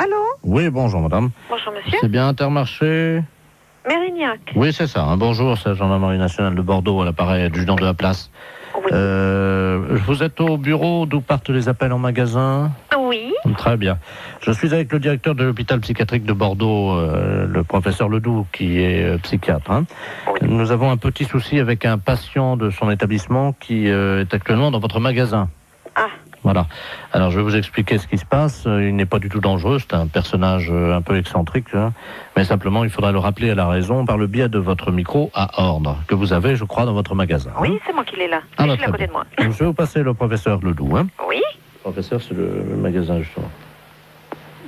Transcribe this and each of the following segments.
Allô? Oui, bonjour madame. Bonjour monsieur. C'est bien Intermarché? Mérignac. Oui, c'est ça. Bonjour, c'est la gendarmerie nationale de Bordeaux, à l'appareil adjudant de la place. Oui. Vous êtes au bureau d'où partent les appels en magasin? Oui. Très bien. Je suis avec le directeur de l'hôpital psychiatrique de Bordeaux, le professeur Ledoux, qui est psychiatre. Hein. Oui. Nous avons un petit souci avec un patient de son établissement qui est actuellement dans votre magasin. Ah. Voilà. Alors, je vais vous expliquer ce qui se passe. Il n'est pas du tout dangereux. C'est un personnage un peu excentrique. Hein. Mais simplement, il faudra le rappeler à la raison par le biais de votre micro à ordre, que vous avez, je crois, dans votre magasin. Oui, hein. c'est moi qui l'ai là. Ah, Je bah, l'ai à très côté bien. de moi. Donc, je vais vous passer le professeur Ledoux. Hein. Oui. Le professeur, c'est le magasin, justement.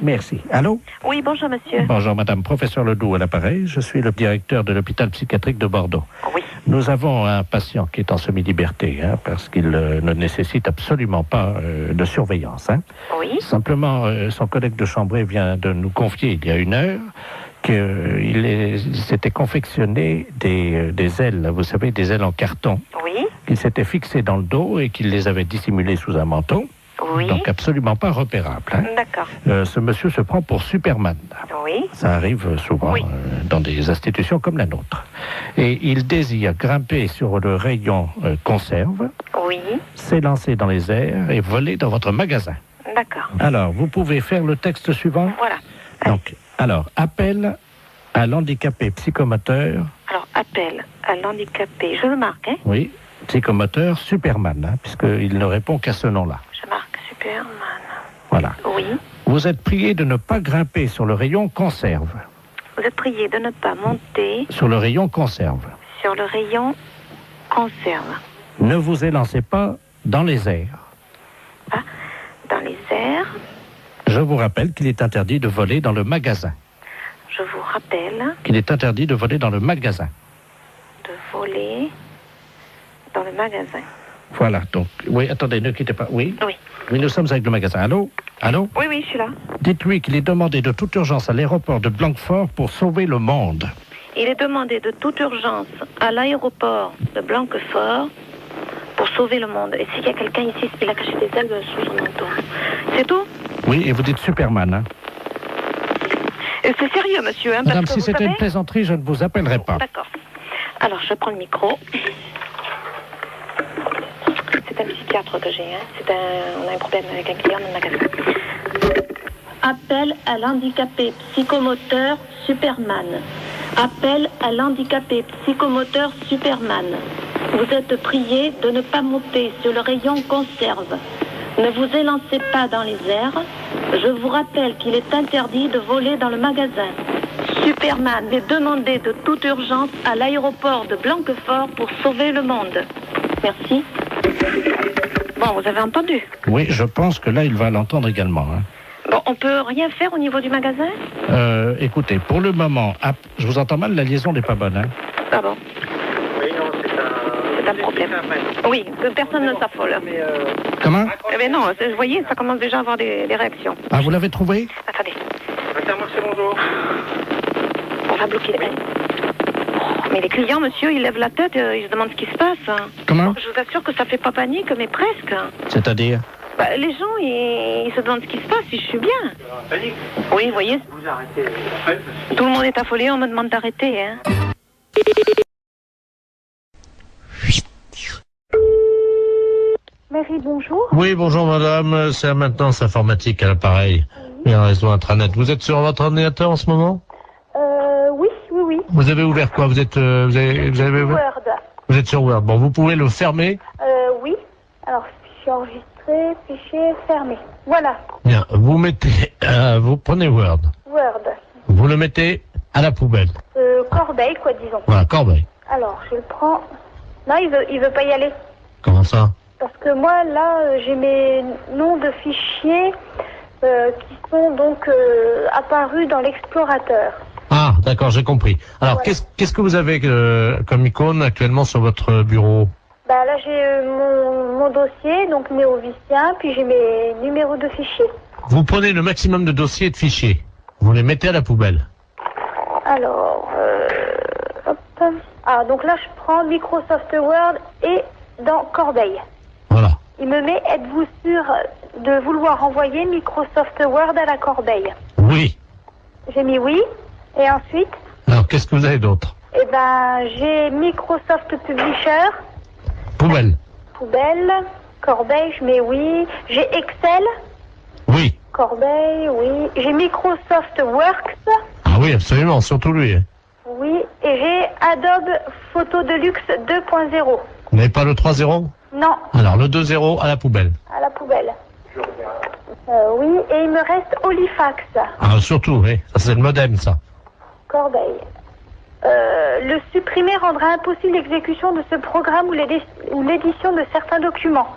Merci. Allô? Oui, bonjour monsieur. Bonjour, madame. Professeur Ledoux à l'appareil. Je suis le directeur de l'hôpital psychiatrique de Bordeaux. Oui. Nous avons un patient qui est en semi-liberté, hein, parce qu'il ne nécessite absolument pas de surveillance. Hein. Oui. Simplement, son collègue de chambrée vient de nous confier il y a 1 heure qu'il s'était confectionné des ailes, vous savez, des ailes en carton, Oui. qu'il s'était fixées dans le dos et qu'il les avait dissimulées sous un manteau. Oui. Donc absolument pas repérable. Hein. D'accord. Ce monsieur se prend pour Superman. Oui. Ça arrive souvent Oui. dans des institutions comme la nôtre. Et il désire grimper sur le rayon conserve, Oui. s'élancer dans les airs et voler dans votre magasin. D'accord. Alors, vous pouvez faire le texte suivant. Voilà. Donc, alors, appel à l'handicapé psychomoteur, Alors, appel à l'handicapé. Je le marque, hein? oui, psychomoteur Superman, hein, puisqu'il ne répond qu'à ce nom-là. Je marque Superman. Voilà. Oui. Vous êtes prié de ne pas grimper sur le rayon conserve. Vous êtes prié de ne pas monter Sur le rayon conserve. sur le rayon conserve. Ne vous élancez pas dans les airs. Ah, dans les airs. Je vous rappelle qu'il est interdit de voler dans le magasin. Je vous rappelle Qu'il est interdit de voler dans le magasin. de voler dans le magasin. Voilà, donc, oui, attendez, ne quittez pas. Oui, Oui. oui, nous sommes avec le magasin. Allô? Allô? Oui, oui, je suis là. Dites-lui qu'il est demandé de toute urgence à l'aéroport de Blanquefort pour sauver le monde. Il est demandé de toute urgence à l'aéroport de Blanquefort pour sauver le monde. Et s'il y a quelqu'un ici, il a caché des ailes sous son manteau. C'est tout? Oui, et vous dites Superman, hein? Et c'est sérieux, monsieur, hein, Madame, parce que si vous c'était savez... une plaisanterie, je ne vous appellerai pas. D'accord. Alors, je prends le micro. C'est un psychiatre que j'ai, hein. On a un problème avec un client dans le magasin. Appel à l'handicapé psychomoteur Superman. Appel à l'handicapé psychomoteur Superman. Vous êtes prié de ne pas monter sur le rayon conserve. Ne vous élancez pas dans les airs. Je vous rappelle qu'il est interdit de voler dans le magasin. Superman est demandé de toute urgence à l'aéroport de Blanquefort pour sauver le monde. Merci. Bon, vous avez entendu? Oui, je pense que là, il va l'entendre également. Hein. Bon, on peut rien faire au niveau du magasin? Écoutez, pour le moment, je vous entends mal, la liaison n'est pas bonne. Hein. Ah bon? Oui, non, C'est un problème. Oui, que personne ne s'affole. Comment? Eh bien non, vous voyez, ça commence déjà à avoir des réactions. Ah, vous l'avez trouvé? Attendez, Intermarché, bonjour. on va bloquer les... Mais les clients, monsieur, ils lèvent la tête, ils se demandent ce qui se passe. Hein. Comment? Je vous assure que ça fait pas panique, mais presque. C'est-à-dire? Bah, les gens, ils se demandent ce qui se passe, si je suis bien. Panique. Oui, vous voyez, Vous arrêtez. tout le monde est affolé, on me demande d'arrêter. Hein. Mairie, bonjour. Oui, bonjour madame, c'est la maintenance informatique à l'appareil. Et un réseau intranet. Vous êtes sur votre ordinateur en ce moment? Oui. Vous avez ouvert quoi? Vous êtes vous avez ouvert? Word. Vous êtes sur Word. Bon, vous pouvez le fermer. Oui. Alors, fichier enregistré, fichier fermé. Voilà. Bien, vous mettez, vous prenez Word. Word. Vous le mettez à la poubelle. Corbeille, quoi, disons. Voilà, corbeille. Alors, je le prends. Non, il veut pas y aller. Comment ça? Parce que moi, là, j'ai mes noms de fichiers qui sont donc apparus dans l'explorateur. Ah, d'accord, j'ai compris. Alors, Voilà. qu'est-ce que vous avez comme icône actuellement sur votre bureau? Bah là, j'ai mon dossier, donc néovicien, puis j'ai mes numéros de fichiers. Vous prenez le maximum de dossiers et de fichiers. Vous les mettez à la poubelle. Alors, hop. Ah, donc là, je prends Microsoft Word et dans Corbeille. Voilà. Il me met, êtes-vous sûr de vouloir envoyer Microsoft Word à la corbeille? Oui, Oui. J'ai mis oui. Et ensuite, Alors, qu'est-ce que vous avez d'autre? eh ben, j'ai Microsoft Publisher, Poubelle. poubelle, corbeille, je mets oui. J'ai Excel, Oui. corbeille, oui. J'ai Microsoft Works, Ah oui, absolument, surtout lui. Hein. oui. Et j'ai Adobe Photo Deluxe 2.0. Vous n'avez pas le 3-0? Non, Alors, le 2-0 à la poubelle. à la poubelle. Oui, et il me reste Olifax, Ah, surtout, oui. Ça, c'est le modem, ça. corbeille. Le supprimer rendra impossible l'exécution de ce programme ou l'édition de certains documents.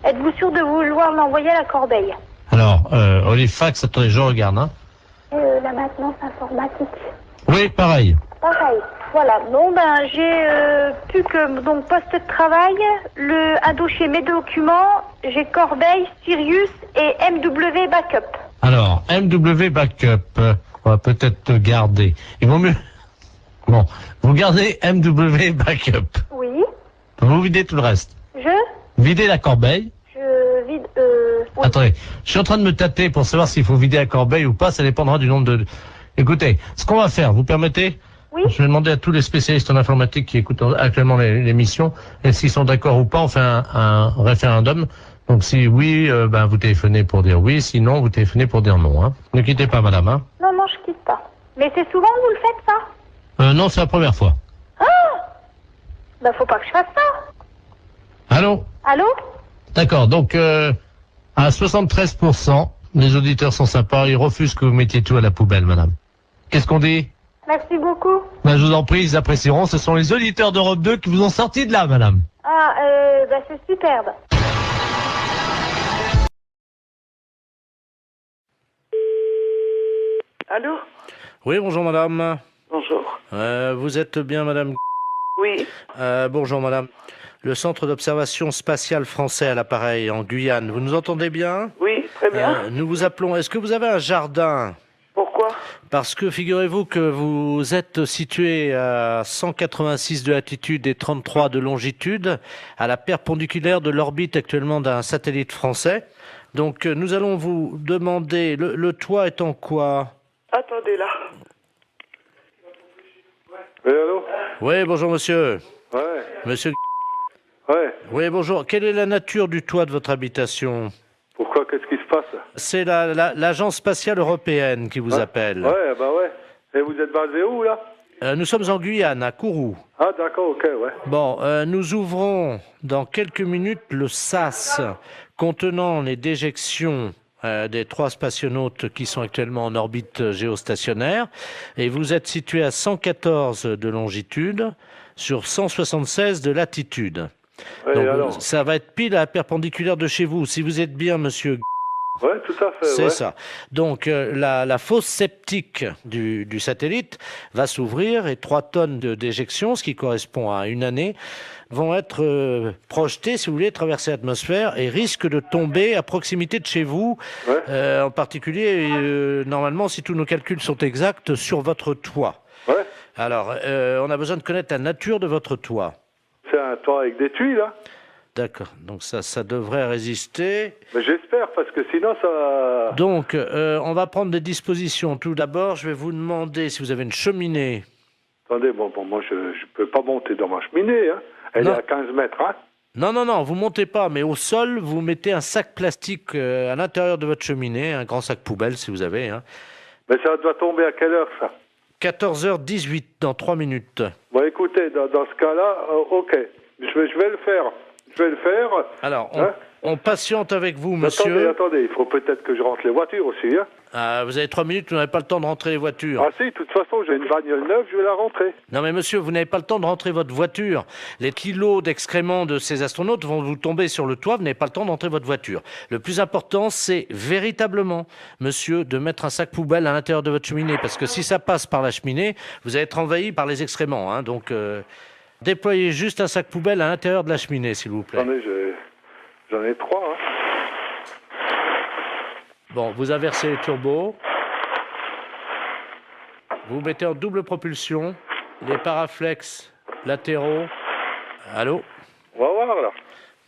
Êtes-vous sûr de vouloir l'envoyer à la corbeille? Alors, Olifax, attendez, je regarde. Hein. La maintenance informatique. Oui, pareil. Pareil. Voilà. Bon, ben, j'ai plus que donc poste de travail, un dossier mes documents, j'ai Corbeille, Sirius et MW Backup. Alors, MW Backup, on va peut-être garder. Il vaut mieux... Bon, vous gardez MW Backup. Oui. Vous videz tout le reste. Videz la corbeille. Je vide. Oui. Attendez, je suis en train de me tâter pour savoir s'il faut vider la corbeille ou pas. Ça dépendra du nombre de... Écoutez, ce qu'on va faire, vous permettez? Oui. Je vais demander à tous les spécialistes en informatique qui écoutent actuellement l'émission, et s'ils sont d'accord ou pas, on fait un référendum. Donc si oui, ben vous téléphonez pour dire oui, sinon vous téléphonez pour dire non. Hein. Ne quittez pas, madame. Hein. Non, non, je quitte pas. Mais c'est souvent que vous le faites, ça? Non, c'est la première fois. Ben, faut pas que je fasse ça. Allô? Allô? D'accord, donc à 73%, les auditeurs sont sympas, ils refusent que vous mettiez tout à la poubelle, madame. Qu'est-ce qu'on dit? Merci beaucoup. Ben, je vous en prie, ils apprécieront. Ce sont les auditeurs d'Europe 2 qui vous ont sorti de là, madame. Ah, ben, c'est superbe. Allô? Oui, bonjour madame. Bonjour. Vous êtes bien madame? Oui. Bonjour madame. Le centre d'observation spatiale français à l'appareil en Guyane. Vous nous entendez bien? Oui, très bien. Nous vous appelons. Est-ce que vous avez un jardin? Pourquoi? Parce que figurez-vous que vous êtes situé à 186 de latitude et 33 de longitude, à la perpendiculaire de l'orbite actuellement d'un satellite français. Donc nous allons vous demander, le toit est en quoi? Attendez là. Oui, allô? Oui, bonjour monsieur. Ouais, Monsieur. ouais. Oui, bonjour. Quelle est la nature du toit de votre habitation? Pourquoi? Qu'est-ce qui se passe? C'est l'agence spatiale européenne qui vous appelle. Ouais, bah ouais. Et vous êtes basé où, là? Nous sommes en Guyane, à Kourou. Ah, d'accord, ok, ouais. Bon, nous ouvrons dans quelques minutes le SAS contenant les déjections des 3 spationautes qui sont actuellement en orbite géostationnaire. Et vous êtes situé à 114 de longitude sur 176 de latitude. Ouais, Donc, alors? ça va être pile à la perpendiculaire de chez vous. Si vous êtes bien, monsieur... Ouais, tout à fait, C'est ouais. ça. Donc, la fosse septique du satellite va s'ouvrir et 3 tonnes de déjection, ce qui correspond à une année, vont être projetées, si vous voulez, traverser l'atmosphère et risquent de tomber à proximité de chez vous, Ouais. en particulier, normalement, si tous nos calculs sont exacts, sur votre toit. Ouais. Alors, on a besoin de connaître la nature de votre toit. C'est un toit avec des tuiles, là? D'accord. Donc ça devrait résister. Mais j'espère, parce que sinon, ça... Donc, on va prendre des dispositions. Tout d'abord, je vais vous demander si vous avez une cheminée. Attendez, bon, moi, je peux pas monter dans ma cheminée, hein. Elle Non. est à 15 mètres, hein. Non, vous montez pas, mais au sol, vous mettez un sac plastique à l'intérieur de votre cheminée, un grand sac poubelle si vous avez. Hein. Mais ça doit tomber à quelle heure, ça? 14h18, dans 3 minutes. Bon, écoutez, dans ce cas-là, ok. Je vais le faire. Je vais le faire. Alors, Hein? on patiente avec vous, monsieur. Attendez, il faut peut-être que je rentre les voitures aussi, hein. Vous avez 3 minutes, vous n'avez pas le temps de rentrer les voitures. Ah si, de toute façon, j'ai une bagnole neuve, je vais la rentrer. Non mais monsieur, vous n'avez pas le temps de rentrer votre voiture. Les kilos d'excréments de ces astronautes vont vous tomber sur le toit, vous n'avez pas le temps de rentrer votre voiture. Le plus important, c'est véritablement, monsieur, de mettre un sac poubelle à l'intérieur de votre cheminée, parce que si ça passe par la cheminée, vous allez être envahi par les excréments. Hein, donc, déployez juste un sac poubelle à l'intérieur de la cheminée, s'il vous plaît. Attendez, j'en ai 3, hein. Bon, vous inversez les turbos. Vous mettez en double propulsion les paraflex latéraux. Allô? On va voir, là.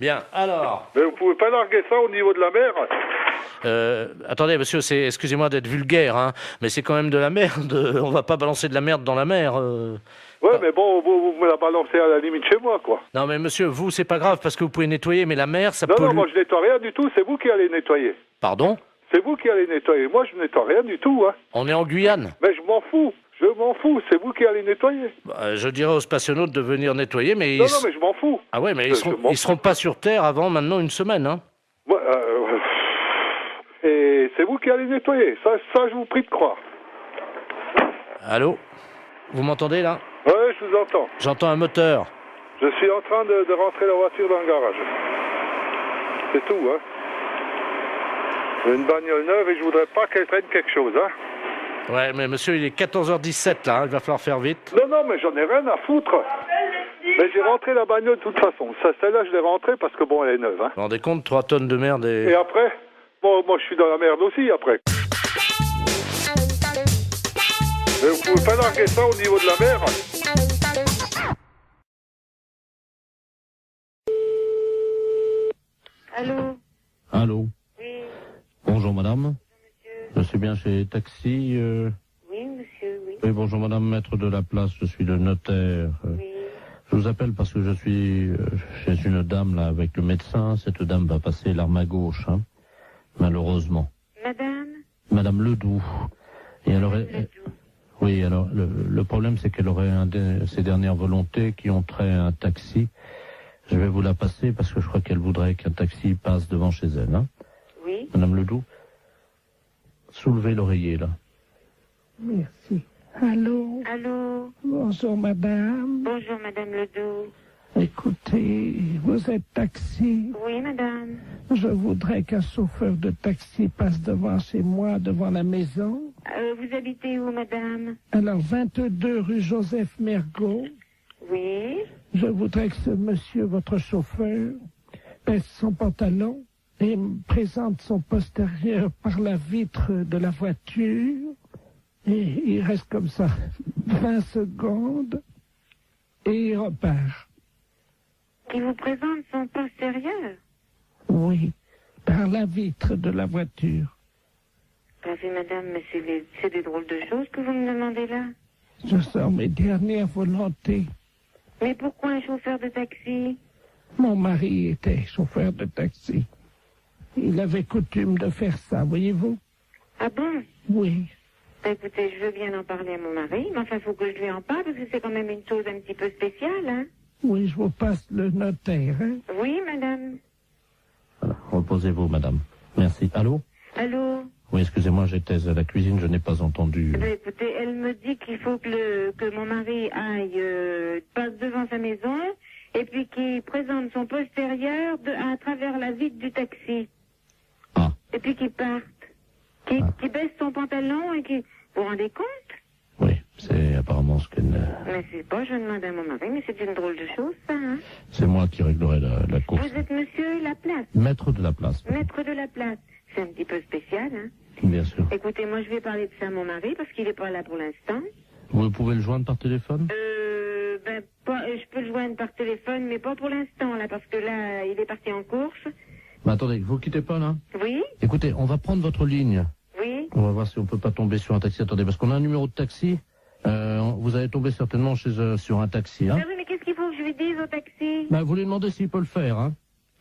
Bien, alors... Mais vous pouvez pas larguer ça au niveau de la mer? Attendez, monsieur, excusez-moi d'être vulgaire, hein, mais c'est quand même de la merde. On va pas balancer de la merde dans la mer. Ouais, mais bon, vous me la balancez à la limite chez moi, quoi. Non, mais monsieur, vous, c'est pas grave parce que vous pouvez nettoyer, mais la mer, ça Non, pollue. non, moi je nettoie rien du tout, c'est vous qui allez nettoyer. Pardon? C'est vous qui allez nettoyer. Moi, je nettoie rien du tout, hein. On est en Guyane. Mais je m'en fous. Je m'en fous. C'est vous qui allez nettoyer. Bah, je dirais aux spationautes de venir nettoyer, mais... Non, mais je m'en fous. Ah ouais, mais ils seront pas sur Terre avant maintenant une semaine, hein. Ouais, et c'est vous qui allez nettoyer. Ça, je vous prie de croire. Allô? Vous m'entendez, là? Ouais, je vous entends. J'entends un moteur. Je suis en train de rentrer la voiture dans le garage. C'est tout, hein. J'ai une bagnole neuve et je voudrais pas qu'elle traîne quelque chose, hein. Ouais, mais monsieur, il est 14h17, là, hein, il va falloir faire vite. Non, mais j'en ai rien à foutre. Mais j'ai rentré la bagnole de toute façon. Celle-là, je l'ai rentrée parce que, bon, elle est neuve, hein. Vous vous rendez compte, 3 tonnes de merde et... Et après, moi, je suis dans la merde aussi, après. Mais vous pouvez pas larguer ça au niveau de la mer. Allô? Allô? Oui. Bonjour, madame. Bonjour, monsieur. Je suis bien chez Taxi. Oui, monsieur, oui. Oui, bonjour, madame, maître de la place, je suis le notaire. Oui. Je vous appelle parce que je suis chez une dame, là, avec le médecin. Cette dame va passer l'arme à gauche, hein, malheureusement. Madame? Madame Ledoux. Et elle aurait... Ledoux. Oui, alors, le problème, c'est qu'elle aurait ses dernières volontés qui ont trait à un taxi. Je vais vous la passer parce que je crois qu'elle voudrait qu'un taxi passe devant chez elle, hein. Oui. Madame Ledoux, soulevez l'oreiller, là. Merci. Allô? Allô? Bonjour, madame. Bonjour, madame Ledoux. Écoutez, vous êtes taxi. Oui, madame. Je voudrais qu'un chauffeur de taxi passe devant chez moi, devant la maison. Vous habitez où, madame? Alors, 22 rue Joseph Mergault. Oui. Je voudrais que ce monsieur, votre chauffeur, baisse son pantalon et me présente son postérieur par la vitre de la voiture. Et il reste comme ça 20 secondes et il repart. Qui vous présente son postérieur? Oui, par la vitre de la voiture. Bah oui, madame, mais c'est des drôles de choses que vous me demandez là. Je sors mes dernières volontés. Mais pourquoi un chauffeur de taxi? Mon mari était chauffeur de taxi. Il avait coutume de faire ça, voyez-vous? Ah bon? Oui. Bah, écoutez, je veux bien en parler à mon mari, mais enfin, il faut que je lui en parle, parce que c'est quand même une chose un petit peu spéciale, hein? Oui, je vous passe le notaire, hein? Oui, madame. Voilà, reposez-vous, madame. Merci. Allô? Allô? Oui, excusez-moi, j'étais à la cuisine, je n'ai pas entendu. Bah, écoutez, elle me dit qu'il faut que mon mari aille, passe devant sa maison, et puis qu'il présente son postérieur à travers la vitre du taxi. Ah. Et puis qu'il parte. Qu'il baisse son pantalon et qu'il... Vous vous rendez compte? Oui, c'est apparemment ce qu'elle... Mais c'est pas, je demande à mon mari, mais c'est une drôle de chose, ça, hein? C'est moi qui réglerai la course. Vous êtes monsieur Laplace? Maître de la place. Maître de la place. C'est un petit peu spécial, hein? Bien sûr. Écoutez, moi, je vais parler de ça à mon mari, parce qu'il est pas là pour l'instant. Vous pouvez le joindre par téléphone? Je peux le joindre par téléphone, mais pas pour l'instant, là, parce que là, il est parti en course. Mais attendez, vous quittez pas, là? Oui? Écoutez, on va prendre votre ligne. Oui? On va voir si on peut pas tomber sur un taxi. Attendez, parce qu'on a un numéro de taxi. Vous allez tomber certainement sur un taxi, hein? Ah oui, mais qu'est-ce qu'il faut que je lui dise au taxi? Bah, vous lui demandez s'il peut le faire, hein?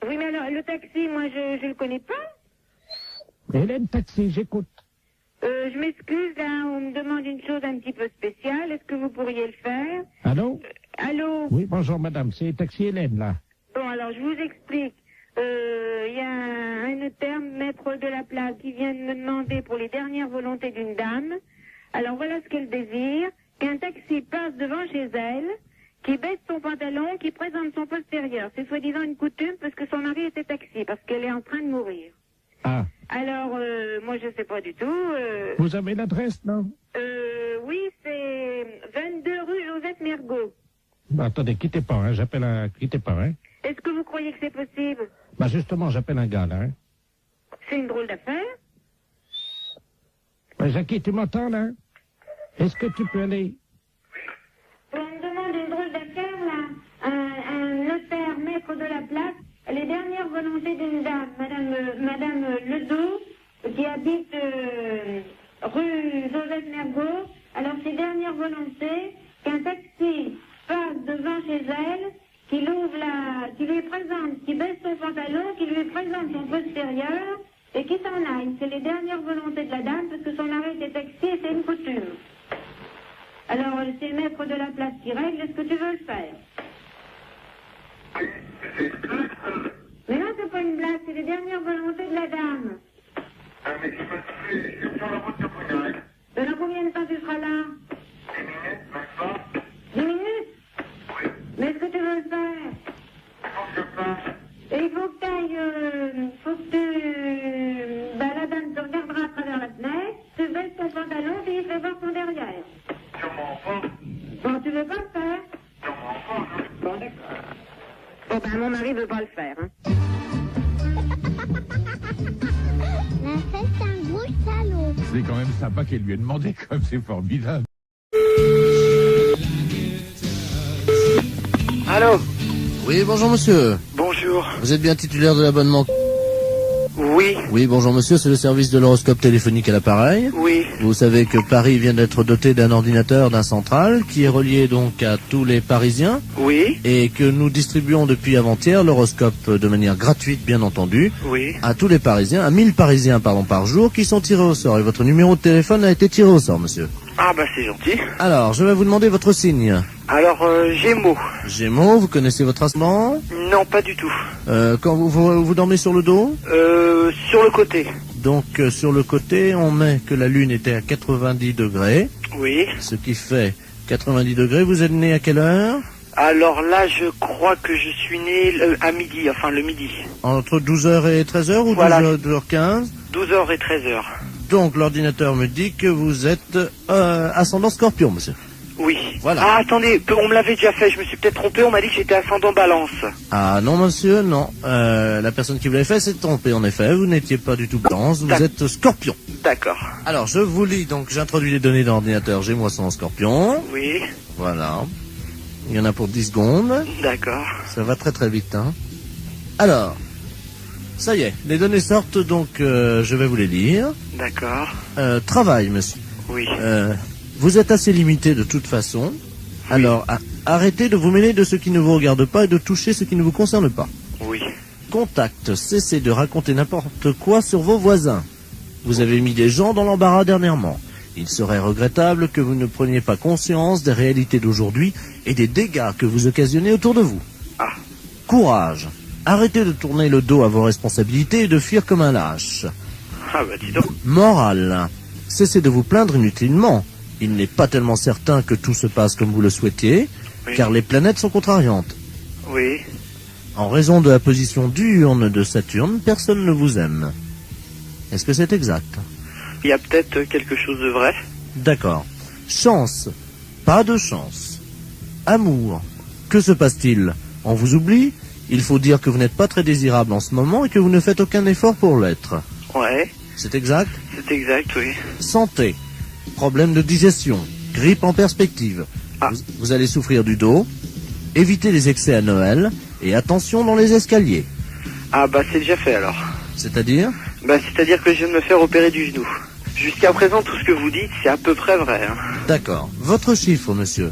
Oui, mais alors, le taxi, moi, je le connais pas. Hélène Taxi, j'écoute. Je m'excuse, là, on me demande une chose un petit peu spéciale. Est-ce que vous pourriez le faire? Allô? Allô? Oui, bonjour, madame, c'est Taxi Hélène, là. Bon, alors, je vous explique. Il y a un notaire, maître de la place, qui vient de me demander pour les dernières volontés d'une dame. Alors, voilà ce qu'elle désire. Qu'un taxi passe devant chez elle, qui baisse son pantalon, qui présente son postérieur. C'est soi-disant une coutume parce que son mari était taxi, parce qu'elle est en train de mourir. Ah. Alors, moi, je sais pas du tout. Vous avez l'adresse, non? Oui, c'est 22 rue Joseph Mergault. Bah, attendez, quittez pas, hein, quittez pas, hein. Est-ce que vous croyez que c'est possible? Bah, justement, j'appelle un gars, là, hein. C'est une drôle d'affaire. Ouais, Jackie, tu m'entends, là? Est-ce que tu peux aller... On me demande une drôle d'affaire, là. Un notaire, maître de la place, les dernières volontés d'une dame, Madame Ledoux, qui habite rue Joseph Mergault. Alors, ses dernières volontés, qu'un taxi passe devant chez elle, qui lui présente, qui baisse son pantalon, qui lui présente son postérieur et qui s'en aille. C'est les dernières volontés de la dame parce que son arrêt était taxi et c'est une coutume. Alors, c'est le maître de la place qui règle. Est-ce que tu veux le faire? Mais non, c'est pas une blague, c'est les dernières volontés de la dame. Mais je suis sur la route de Brunel. Dans combien de temps tu seras là? 10 minutes, 10 minutes? Oui. Mais est-ce que tu veux le faire? Et il faut que tu ailles, la dame te regardera à travers la fenêtre, tu baisses ton pantalon et il fait voir ton derrière. Bon, tu veux pas le faire? Bon, d'accord. Bon, ben, mon mari veut pas le faire, hein. C'est un gros salaud. C'est quand même sympa qu'elle lui ait demandé, comme c'est formidable. Allô? Oui, bonjour monsieur. Bonjour. Vous êtes bien titulaire de l'abonnement? Oui. Oui, bonjour monsieur, c'est le service de l'horoscope téléphonique à l'appareil. Oui. Vous savez que Paris vient d'être doté d'un ordinateur, d'un central, qui est relié donc à tous les Parisiens. Oui. Et que nous distribuons depuis avant-hier l'horoscope de manière gratuite, bien entendu. Oui. À tous les Parisiens, à 1000 Parisiens, par jour, qui sont tirés au sort. Et votre numéro de téléphone a été tiré au sort, monsieur. Ah bah c'est gentil. Alors, je vais vous demander votre signe. Alors, Gémeaux. Gémeaux, vous connaissez votre ascendant? Non, pas du tout. Quand vous dormez sur le dos? Sur le côté. Donc, sur le côté, on met que la Lune était à 90 degrés. Oui. Ce qui fait 90 degrés. Vous êtes né à quelle heure? Alors là, je crois que je suis né à midi, enfin le midi. Entre 12h et 13h ou voilà. 12h15? 12h et 13h. Donc, l'ordinateur me dit que vous êtes ascendant Scorpion, monsieur. Oui. Voilà. Ah, attendez, on me l'avait déjà fait, je me suis peut-être trompé, on m'a dit que j'étais ascendant Balance. Ah non, monsieur, non. La personne qui vous l'avait fait s'est trompée, en effet. Vous n'étiez pas du tout Balance, vous êtes Scorpion. D'accord. Alors, je vous lis, donc j'introduis les données d'ordinateur Gémeaux ascendant Scorpion. Oui. Voilà. Il y en a pour 10 secondes. D'accord. Ça va très très vite, hein. Alors, ça y est, les données sortent, donc je vais vous les lire. D'accord. Travail, monsieur. Oui. Vous êtes assez limité de toute façon. Oui. Alors, arrêtez de vous mêler de ce qui ne vous regarde pas et de toucher ce qui ne vous concerne pas. Oui. Contact, cessez de raconter n'importe quoi sur vos voisins. Vous avez mis des gens dans l'embarras dernièrement. Il serait regrettable que vous ne preniez pas conscience des réalités d'aujourd'hui et des dégâts que vous occasionnez autour de vous. Ah. Courage. Arrêtez de tourner le dos à vos responsabilités et de fuir comme un lâche. Ah bah dis donc. Morale. Cessez de vous plaindre inutilement. Il n'est pas tellement certain que tout se passe comme vous le souhaitiez, oui. Car les planètes sont contrariantes. Oui. En raison de la position diurne de Saturne, personne ne vous aime. Est-ce que c'est exact? Il y a peut-être quelque chose de vrai. D'accord. Chance. Pas de chance. Amour. Que se passe-t-il? On vous oublie? Il faut dire que vous n'êtes pas très désirable en ce moment et que vous ne faites aucun effort pour l'être. Ouais. C'est exact? C'est exact, oui. Santé. Problème de digestion. Grippe en perspective. Ah. Vous allez souffrir du dos. Évitez les excès à Noël. Et attention dans les escaliers. Ah bah c'est déjà fait alors. C'est-à-dire? Bah c'est-à-dire que je viens de me faire opérer du genou. Jusqu'à présent, tout ce que vous dites, c'est à peu près vrai. Hein. D'accord. Votre chiffre, monsieur?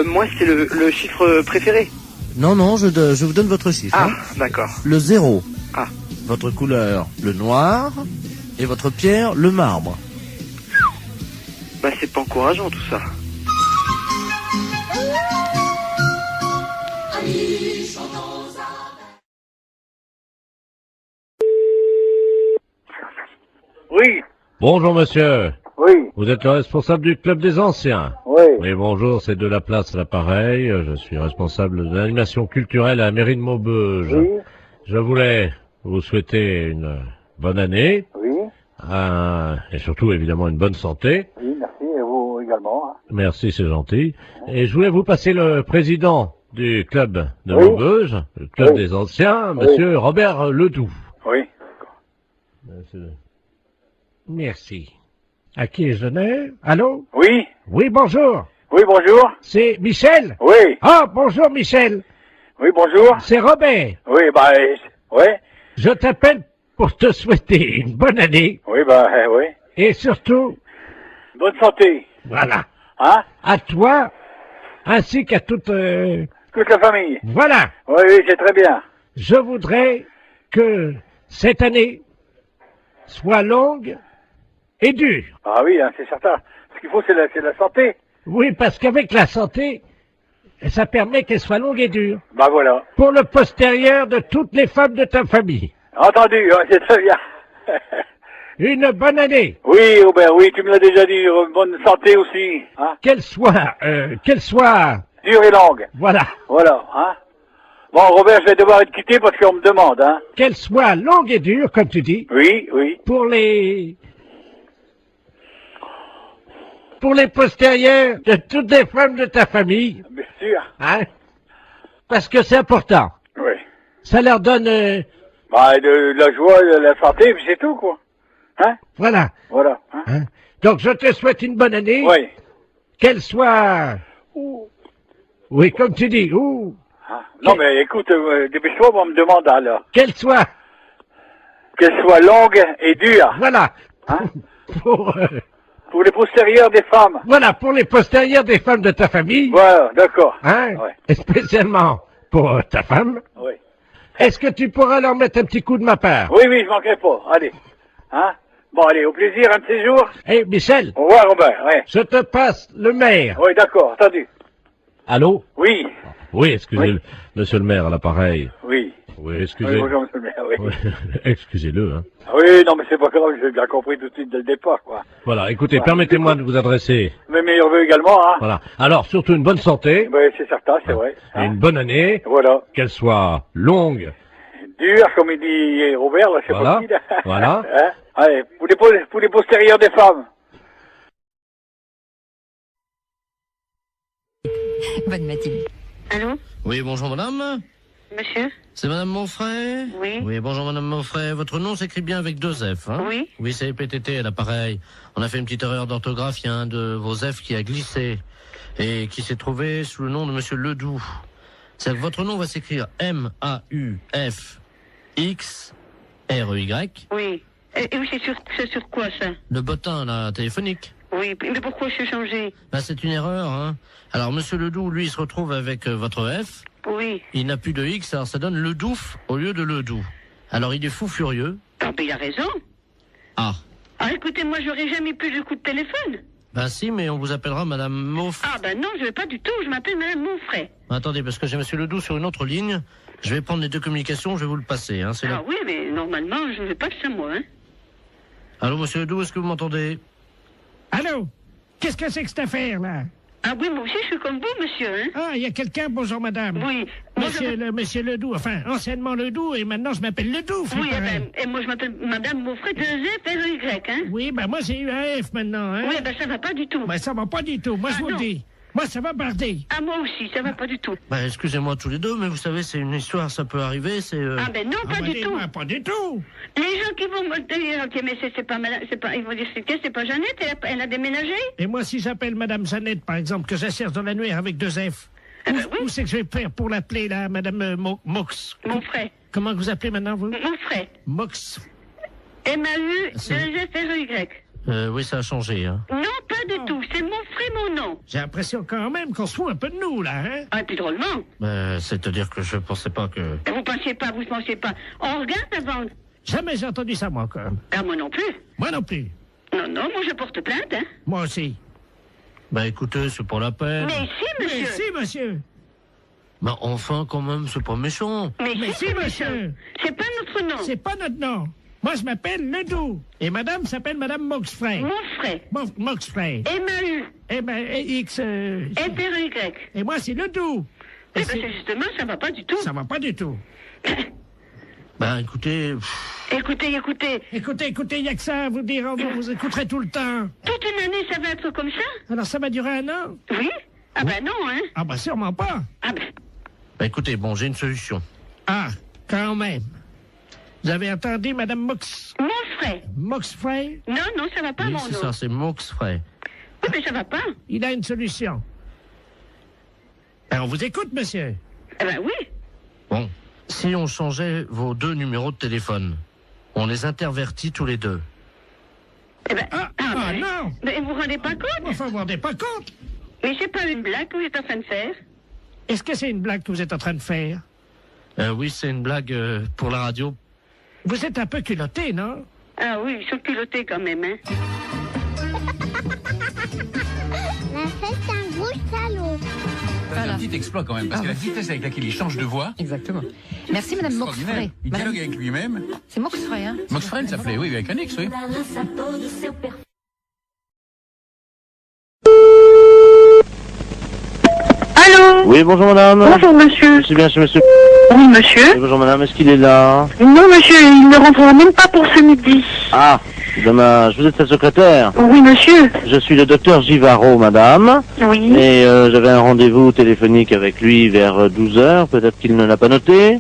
Moi, c'est le chiffre préféré. Non, je vous donne votre chiffre. Ah, hein. D'accord. Le 0. Ah. Votre couleur, le noir. Et votre pierre, le marbre. Bah, c'est pas encourageant, tout ça. Oui. Bonjour monsieur. Oui. Vous êtes le responsable du club des anciens? Oui. Oui, bonjour, c'est de la place à l'appareil. Je suis responsable de l'animation culturelle à la mairie de Maubeuge. Oui. Je voulais vous souhaiter une bonne année. Oui. Et surtout, évidemment, une bonne santé. Oui, merci, et vous également. Hein. Merci, c'est gentil. Et je voulais vous passer le président du club de Oui. Maubeuge, le club Oui. des anciens, monsieur Robert Ledoux. Oui. Merci. À qui je n'ai? Allô? Oui. Oui, bonjour. Oui, bonjour. C'est Michel? Oui. Ah, bonjour Michel. Oui, bonjour. C'est Robert. Oui, bah, oui. Je t'appelle pour te souhaiter une bonne année. Oui, oui. Et surtout, Bonne santé. voilà, Hein? à toi, ainsi qu'à toute... Toute la famille. Voilà, Oui, c'est très bien. je voudrais que cette année soit longue et dure. Ah oui, hein, c'est certain. Ce qu'il faut, c'est la santé. Oui, parce qu'avec la santé, ça permet qu'elle soit longue et dure. Bah voilà. Pour le postérieur de toutes les femmes de ta famille. Entendu, hein, c'est très bien. Une bonne année. Oui, Robert, oui, tu me l'as déjà dit. Bonne santé aussi. Hein? Qu'elle soit... Dure et longue. Voilà. Voilà, hein. Bon, Robert, je vais devoir être quitté parce qu'on me demande, hein. Qu'elle soit longue et dure, comme tu dis. Oui, oui. Pour les postérieurs de toutes les femmes de ta famille. Bien sûr. Hein? Parce que c'est important. Oui. Ça leur donne... Bah, de la joie, de la santé, puis c'est tout, quoi. Hein? Voilà. Voilà. Hein? Hein? Donc, je te souhaite une bonne année. Oui. Qu'elle soit... Oui, comme tu dis. Ah. Non, mais écoute, dépêche-toi, on me demande alors. Qu'elle soit... Qu'elle soit longue et dure. Voilà. Hein? Pour les postérieurs des femmes. Voilà, pour les postérieurs des femmes de ta famille. Voilà, d'accord. Hein? Ouais. Et spécialement pour ta femme. Oui. Est-ce que tu pourras leur mettre un petit coup de ma part? Oui, je manquerai pas. Allez. Hein? Bon, allez, au plaisir, un de ces jours. Eh, Michel. Au revoir, Robert, ouais. Je te passe le maire. Oui, d'accord, entendu. Allô? Oui. Oui, excusez-le, monsieur le maire, à l'appareil. Oui. Oui, Oui, excusez. bonjour, monsieur le maire, oui. Oui, excusez-le, hein. Oui, non, mais c'est pas grave, j'ai bien compris tout de suite dès le départ, quoi. Voilà, écoutez, Voilà. permettez-moi de vous adresser. Mes meilleurs vœux également, hein. Voilà. Alors, surtout une bonne santé. Oui, c'est certain, c'est vrai. Et une bonne année. Voilà. Qu'elle soit longue. Dur, comme il dit Robert, là, c'est Voilà. pas qui, là. Voilà. Hein? Allez, pour les postérieurs des femmes. Bonne matinée. Allô? Oui, bonjour madame. Monsieur? C'est madame Monfray? Oui. Oui, bonjour madame Monfray. Votre nom s'écrit bien avec 2 F, hein? Oui. Oui, c'est PTT à l'appareil. On a fait une petite erreur d'orthographe. Il y a un de vos F qui a glissé et qui s'est trouvé sous le nom de monsieur Ledoux. C'est que votre nom va s'écrire M-A-U-F-X-R-E-Y. Oui. Et oui, c'est sur quoi, ça? Le bottin, là, téléphonique. Oui, mais pourquoi je suis changé? Là, c'est une erreur, hein. Alors, monsieur Ledoux, lui, il se retrouve avec votre F. Oui. Il n'a plus de X, alors ça donne Ledouf au lieu de Ledoux. Alors, il est fou furieux. Ah, ben, il a raison. Ah. Ah, écoutez, moi, j'aurais jamais plus de coup de téléphone. Ben si, mais on vous appellera madame Monfray. Ah, ben non, je vais pas du tout, je m'appelle madame Monfray. Attendez, parce que j'ai monsieur Ledoux sur une autre ligne. Je vais prendre les 2 communications, je vais vous le passer, hein. C'est Ah là. oui, mais normalement, je ne vais pas que ça, moi, hein. Allô, monsieur Ledoux, est-ce que vous m'entendez? Allô? Qu'est-ce que c'est que cette affaire, là? Ah oui, moi aussi, je suis comme vous, monsieur, hein. Ah, il y a quelqu'un, bonjour madame. Oui. Monsieur Ledoux, enfin, anciennement Ledoux, et maintenant je m'appelle Ledoux. Oui, et moi, je m'appelle madame Monfray, 2 F, R-E-Y, hein. Oui, ben moi, j'ai eu un F maintenant, hein. Oui, ben ça va pas du tout. Ben ça va pas du tout, moi je vous le dis. Moi, ça va barder. Ah, moi aussi, ça va pas du tout. Ben, excusez-moi tous les deux, mais vous savez, c'est une histoire, ça peut arriver, c'est... Ah, ben non, pas du tout. Pas du tout. Les gens qui vont me dire, ok, mais c'est pas madame, ils vont dire, c'est pas Jeannette, elle a déménagé? Et moi, si j'appelle madame Jeannette, par exemple, que j'acherche dans l'annuaire avec 2 F, où c'est que je vais faire pour l'appeler, là, madame Mox? Monfray. Comment vous appelez maintenant, vous? Monfray. Mox. M-A-U-2-F-R-E-Y. Oui, ça a changé, hein. Non, pas du tout. C'est Monfray, mon nom. J'ai l'impression quand même qu'on se fout un peu de nous, là, hein? Ah, et puis drôlement. C'est-à-dire que je pensais pas que... Vous pensiez pas. On regarde avant. Jamais j'ai entendu ça, moi, encore. Ah, moi non plus. Moi non plus. Non, moi je porte plainte, hein. Moi aussi. Ben, écoutez, c'est pas la peine. Mais si, monsieur. Mais si, monsieur. Ben, enfin, quand même, c'est pas méchant. Mais si, monsieur. C'est pas notre nom. C'est pas notre nom. Moi, je m'appelle Ledoux. Et madame s'appelle madame Moxfray. Monfray. Moxfray. M-A-U. X... F-R-E-Y. Et moi, c'est Ledoux. Eh ben, c'est justement, ça va pas du tout. Ça va pas du tout. Ben, écoutez... Écoutez, il y a que ça à vous dire, vous écouterez tout le temps. Toute une année, ça va être comme ça? Alors, ça va durer 1 an? Oui. Ah ben non, hein. Ah ben sûrement pas. Ah ben... Ben, écoutez, bon, j'ai une solution. Ah, quand même. Vous avez entendu, madame Monfray. Moxfray? Non, ça va pas, oui, mon c'est nom. ça, c'est Moxfray. Oui, mais ça va pas. Il a une solution. Ben, on vous écoute, monsieur. Eh ben oui. Bon, si on changeait vos 2 numéros de téléphone. On les intervertit tous les deux. Eh ben, non. Mais vous vous rendez pas compte? Enfin, vous vous rendez pas compte? Mais c'est pas une blague que vous êtes en train de faire. Est-ce que c'est une blague que vous êtes en train de faire? Oui, c'est une blague pour la radio. Vous êtes un peu culotté, non? Ah oui, ils sont culottés quand même, hein. La fête, c'est un gros salaud. C'est un petit exploit quand même, parce que la vitesse avec laquelle il change de voix. Exactement. Merci Madame Moxfray. Il dialogue avec lui-même. C'est Moxfray, hein? Moxfray, il s'appelait, oui, avec un X, oui. Allô? Oui, bonjour madame. Bonjour monsieur. Je suis bien chez monsieur. Oui monsieur. Oui, bonjour madame, est-ce qu'il est là? Non monsieur, il ne rentrera même pas pour ce midi. Ah, dommage. Vous êtes sa secrétaire? Oui monsieur. Je suis le docteur Givaro, madame. Oui. Et j'avais un rendez-vous téléphonique avec lui vers 12h. Peut-être qu'il ne l'a pas noté.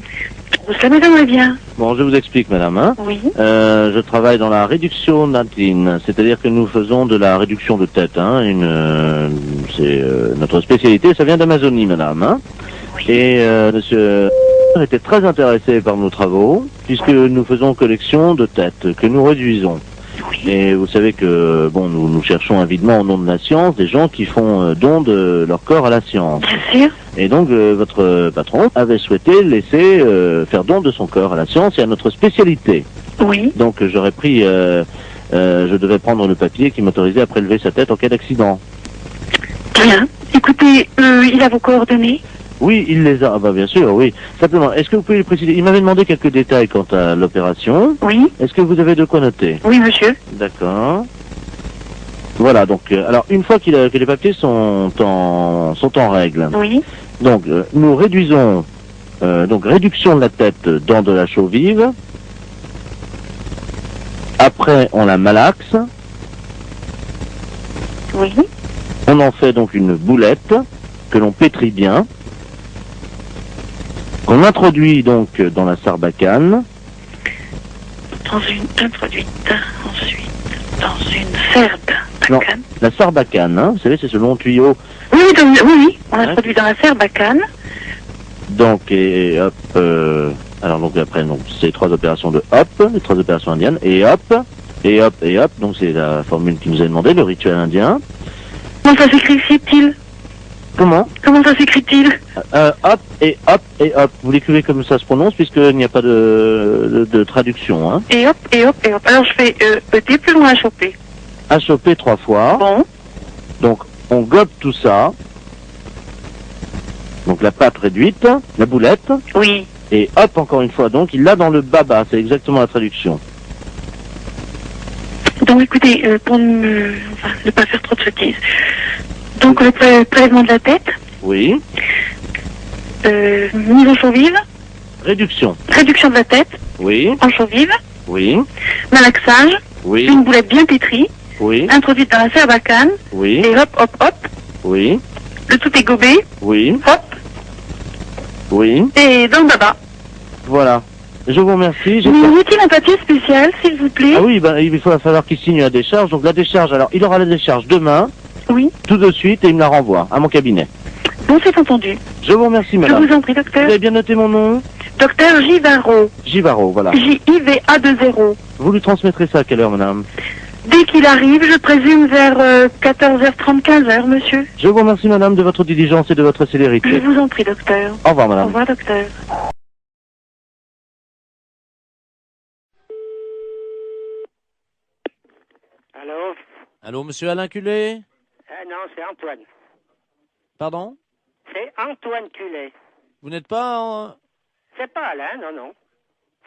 Ça m'étonnerait bien. Bon, je vous explique, madame. Hein. Oui. Je travaille dans la réduction natine, c'est-à-dire que nous faisons de la réduction de tête. Hein. C'est notre spécialité, ça vient d'Amazonie, madame. Hein. Oui. Et monsieur était très intéressé par nos travaux, puisque nous faisons collection de têtes, que nous réduisons. Oui. Et vous savez que, bon, nous cherchons avidement au nom de la science des gens qui font don de leur corps à la science. Bien sûr. Et donc, votre patron avait souhaité laisser faire don de son corps à la science et à notre spécialité. Oui. Donc, j'aurais pris, je devais prendre le papier qui m'autorisait à prélever sa tête en cas d'accident. Bien. Écoutez, il a vos coordonnées? Oui, il les a. Ah bah bien sûr, oui. Simplement, est-ce que vous pouvez lui préciser? Il m'avait demandé quelques détails quant à l'opération. Oui. Est-ce que vous avez de quoi noter? Oui monsieur. D'accord. Voilà, donc, alors, une fois que les papiers sont en règle. Oui. Donc, nous réduisons, donc, réduction de la tête dans de la chaux vive. Après, on la malaxe. Oui. On en fait donc une boulette que l'on pétrit bien. Qu'on introduit donc dans la sarbacane. Introduite ensuite dans une sarbacane. Non, la sarbacane, hein, vous savez, c'est ce long tuyau. Oui, oui, on introduit dans la sarbacane. Donc, et hop, alors donc après, donc, c'est 3 opérations de hop, les 3 opérations indiennes, et hop, et hop, et hop, donc c'est la formule qui nous a demandé, le rituel indien. Comment ça s'écrit-il? Comment ça s'écrit-il? Hop, et hop, et hop. Vous l'écrivez comme ça se prononce, puisqu'il n'y a pas de traduction, hein. Et hop, et hop, et hop. Alors je fais ET plus loin HOP. HOP 3 fois. Bon. Donc, on gobe tout ça. Donc la pâte réduite, la boulette. Oui. Et hop, encore une fois. Donc, il l'a dans le baba, c'est exactement la traduction. Donc écoutez, pour ne pas faire trop de sottises. Donc le prélèvement de la tête. Oui. Mise en chaux vive. Réduction. Réduction de la tête. Oui. En chaux vive. Oui. Malaxage. Oui. Une boulette bien pétrie. Oui. Introduite dans la sarbacane. Oui. Et hop, hop, hop. Oui. Le tout est gobé. Oui. Hop. Oui. Et dans le baba. Voilà. Je vous remercie. Il me faut-il un papier spécial, s'il vous plaît? Ah oui, ben, il va falloir qu'il signe la décharge. Donc la décharge, alors il aura la décharge demain. Oui. Tout de suite et il me la renvoie à mon cabinet. Bon, c'est entendu. Je vous remercie, madame. Je vous en prie, docteur. Vous avez bien noté mon nom? Docteur Givaro. Givaro, voilà. J-I-V-A-2-0. Vous lui transmettrez ça à quelle heure, madame? Dès qu'il arrive, je présume vers 14h30, 15h, monsieur. Je vous remercie, madame, de votre diligence et de votre célérité. Je vous en prie, docteur. Au revoir, madame. Au revoir, docteur. Allô? Allô, monsieur Alain Culé? Non, c'est Antoine. Pardon? C'est Antoine Culé. Vous n'êtes pas en... C'est pas Alain, non.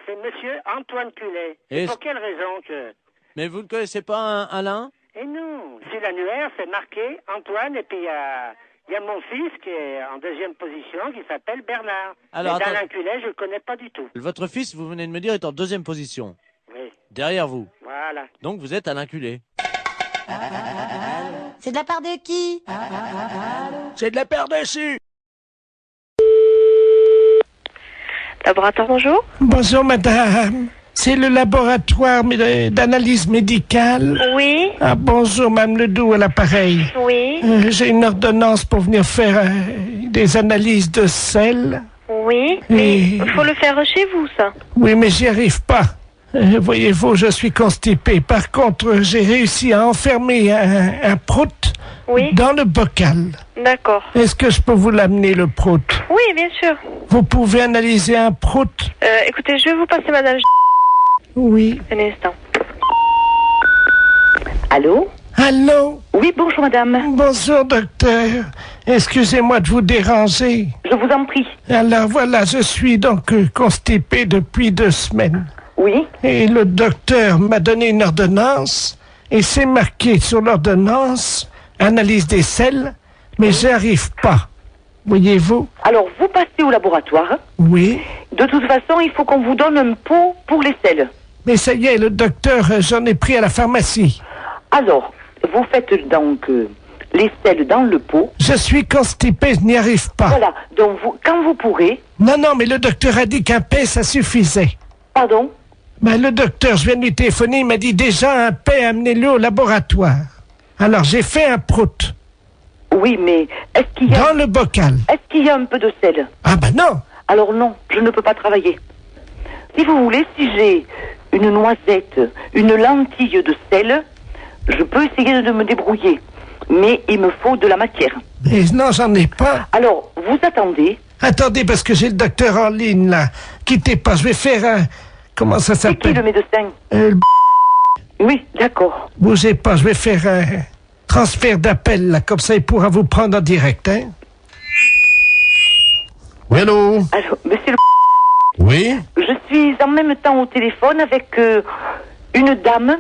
C'est monsieur Antoine Culé. Et pour quelle raison que... Mais vous ne connaissez pas un Alain? Eh non, sur l'annuaire, c'est marqué Antoine, et puis il y a mon fils qui est en 2e position, qui s'appelle Bernard. Alors, mais Alain Culé, je le connais pas du tout. Votre fils, vous venez de me dire, est en 2e position. Oui. Derrière vous. Voilà. Donc vous êtes Alain Culé. C'est de la part de qui? C'est de la part dessus. Laboratoire, bonjour. Bonjour, madame. C'est le laboratoire d'analyse médicale. Oui. Ah, bonjour, Mme Ledoux à l'appareil. Oui. J'ai une ordonnance pour venir faire des analyses de sel. Oui, mais il faut le faire chez vous, ça. Oui, mais j'y arrive pas. Voyez-vous, je suis constipé. Par contre, j'ai réussi à enfermer un prout dans le bocal. D'accord. Est-ce que je peux vous l'amener, le prout? Oui, bien sûr. Vous pouvez analyser un prout? Écoutez, je vais vous passer madame. Oui. Un instant. Allô? Allô? Oui, bonjour madame. Bonjour docteur. Excusez-moi de vous déranger. Je vous en prie. Alors voilà, je suis donc constipé depuis 2 semaines. Oui. Et le docteur m'a donné une ordonnance et c'est marqué sur l'ordonnance analyse des selles, mais j'y arrive pas. Voyez-vous? Alors vous passez au laboratoire. Oui. De toute façon, il faut qu'on vous donne un pot pour les selles. Mais ça y est, le docteur, j'en ai pris à la pharmacie. Alors, vous faites donc les selles dans le pot. Je suis constipé, je n'y arrive pas. Voilà, donc quand vous pourrez... Non, mais le docteur a dit qu'un paix, ça suffisait. Pardon? Ben, le docteur, je viens de lui téléphoner, il m'a dit déjà un paix, amenez-le au laboratoire. Alors, j'ai fait un prout. Oui, mais est-ce qu'il y a... Dans le bocal. Est-ce qu'il y a un peu de sel? Ah ben non. Alors non, je ne peux pas travailler. Si vous voulez, si j'ai une noisette, une lentille de sel, je peux essayer de me débrouiller. Mais il me faut de la matière. Mais non, j'en ai pas. Alors, vous attendez. Attendez, parce que j'ai le docteur en ligne, là. Quittez pas, je vais faire un... Comment ça s'appelle? C'est qui le médecin? Oui, d'accord. Bougez pas, je vais faire un transfert d'appel, là. Comme ça, il pourra vous prendre en direct, hein. Oui, allô? Alors, monsieur le... Oui? Je suis en même temps au téléphone avec une dame.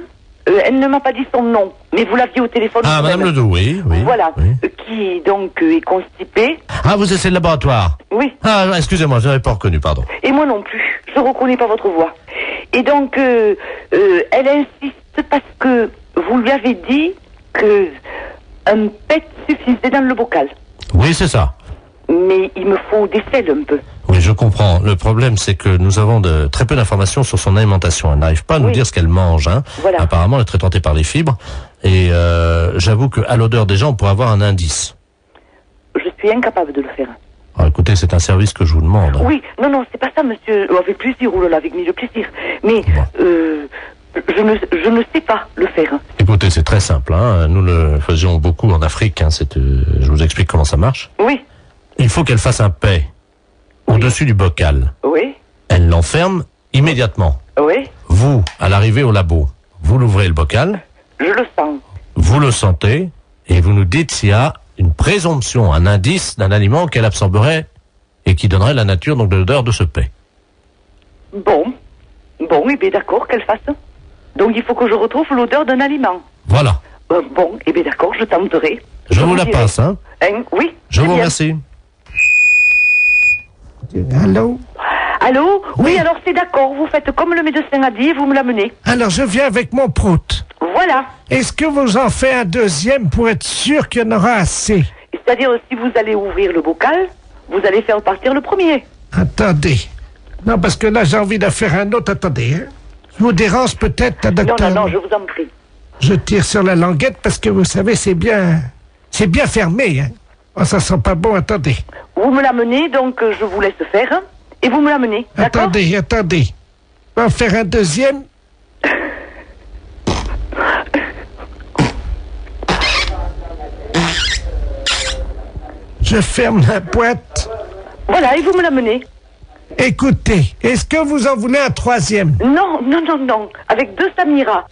Elle ne m'a pas dit son nom, mais vous l'aviez au téléphone. Ah, madame Ledoux, oui. Voilà, oui. Qui donc est constipée. Ah, vous êtes le laboratoire? Oui. Ah, excusez-moi, je n'avais pas reconnu, pardon. Et moi non plus, je ne reconnais pas votre voix. Et donc, elle insiste parce que vous lui avez dit que un pet suffisait dans le bocal. Oui, c'est ça. Mais il me faut des selles un peu. Oui, je comprends. Le problème, c'est que nous avons très peu d'informations sur son alimentation. Elle n'arrive pas à nous dire ce qu'elle mange. Hein. Voilà. Apparemment, elle est très tentée par les fibres. Et j'avoue qu'à l'odeur déjà, on pourrait avoir un indice. Je suis incapable de le faire. Alors, écoutez, c'est un service que je vous demande. Oui, non, c'est pas ça, monsieur. Avec plaisir, oh là là, avec mille plaisir. Mais je ne sais pas le faire. Écoutez, c'est très simple. Hein. Nous le faisions beaucoup en Afrique. Hein. Je vous explique comment ça marche. Oui. Il faut qu'elle fasse un paix au-dessus du bocal. Oui. Elle l'enferme immédiatement. Oui. Vous, à l'arrivée au labo, vous l'ouvrez le bocal. Je le sens. Vous le sentez et vous nous dites s'il y a une présomption, un indice d'un aliment qu'elle absorberait et qui donnerait la nature donc de l'odeur de ce paix. Bon, et bien d'accord, qu'elle fasse. Donc il faut que je retrouve l'odeur d'un aliment. Voilà. Bon, et bien d'accord, je tenterai. Je vous la passe, hein. Oui. Je vous remercie. Allô? Allô? Oui, alors c'est d'accord, vous faites comme le médecin a dit et vous me l'amenez. Alors je viens avec mon prout. Voilà. Est-ce que vous en faites un deuxième pour être sûr qu'il y en aura assez? C'est-à-dire, si vous allez ouvrir le bocal, vous allez faire partir le premier. Attendez. Non, parce que là, j'ai envie d'en faire un autre. Attendez, hein. Je vous dérange peut-être, docteur? Non, je vous en prie. Je tire sur la languette parce que vous savez, c'est bien fermé, hein. Oh, ça sent pas bon, attendez. Vous me l'amenez, donc je vous laisse faire, hein, et vous me l'amenez, d'accord? Attendez. On va en faire un deuxième. Je ferme la boîte. Voilà, et vous me l'amenez. Écoutez, est-ce que vous en voulez un troisième? Non, avec 2 Samira.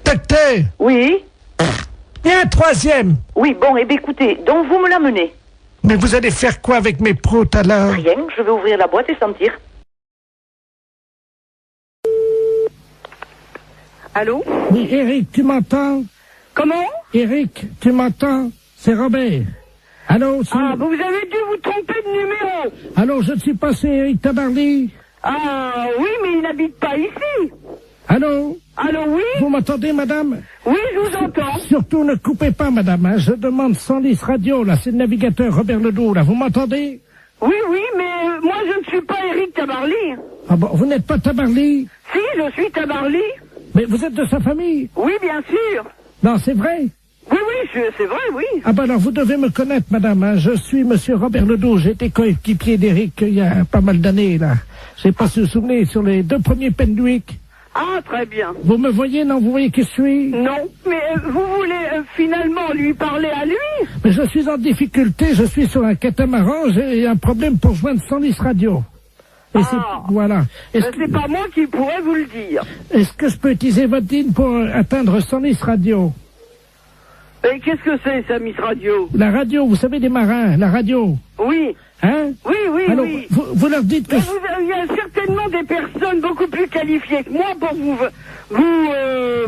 Docteur? Oui? Et un troisième? Oui, bon, et bien écoutez, donc vous me l'amenez. Mais vous allez faire quoi avec mes proutes alors? Rien, je vais ouvrir la boîte et sentir. Allô? Oui, Eric, tu m'entends? Comment? Eric, tu m'entends? C'est Robert. Allô, c'est... Ah, vous avez dû vous tromper de numéro. Allô, je ne suis pas, c'est Eric Tabarly. Ah, oui, mais il n'habite pas ici. Allô? Allô, oui? Vous m'entendez, madame? Oui, je vous entends. Surtout, ne coupez pas, madame. Hein. Je demande 110 radio, là. C'est le navigateur Robert Ledoux, là. Vous m'entendez? Oui, mais moi, je ne suis pas Eric Tabarly. Ah bon, vous n'êtes pas Tabarly? Si, je suis Tabarly. Mais vous êtes de sa famille? Oui, bien sûr. Non, c'est vrai? Oui, c'est vrai, oui. Ah ben alors, vous devez me connaître, madame. Hein. Je suis monsieur Robert Ledoux. J'ai été coéquipier d'Eric il y a pas mal d'années, là. Je sais pas si vous vous souvenez, sur les 2 premiers Penduic. Ah, très bien. Vous me voyez, non? Vous voyez qui je suis? Non, mais vous voulez finalement lui parler à lui? Mais je suis en difficulté, je suis sur un catamaran, j'ai un problème pour joindre Senlis Radio. Et voilà. C'est pas moi qui pourrais vous le dire. Est-ce que je peux utiliser votre ligne pour atteindre Senlis Radio? Et qu'est-ce que c'est, Senlis Radio? La radio, vous savez, des marins, la radio. Oui. Hein? Oui, oui, alors, oui. Vous leur dites que... Il y a certainement des personnes beaucoup plus qualifiées que moi pour vous...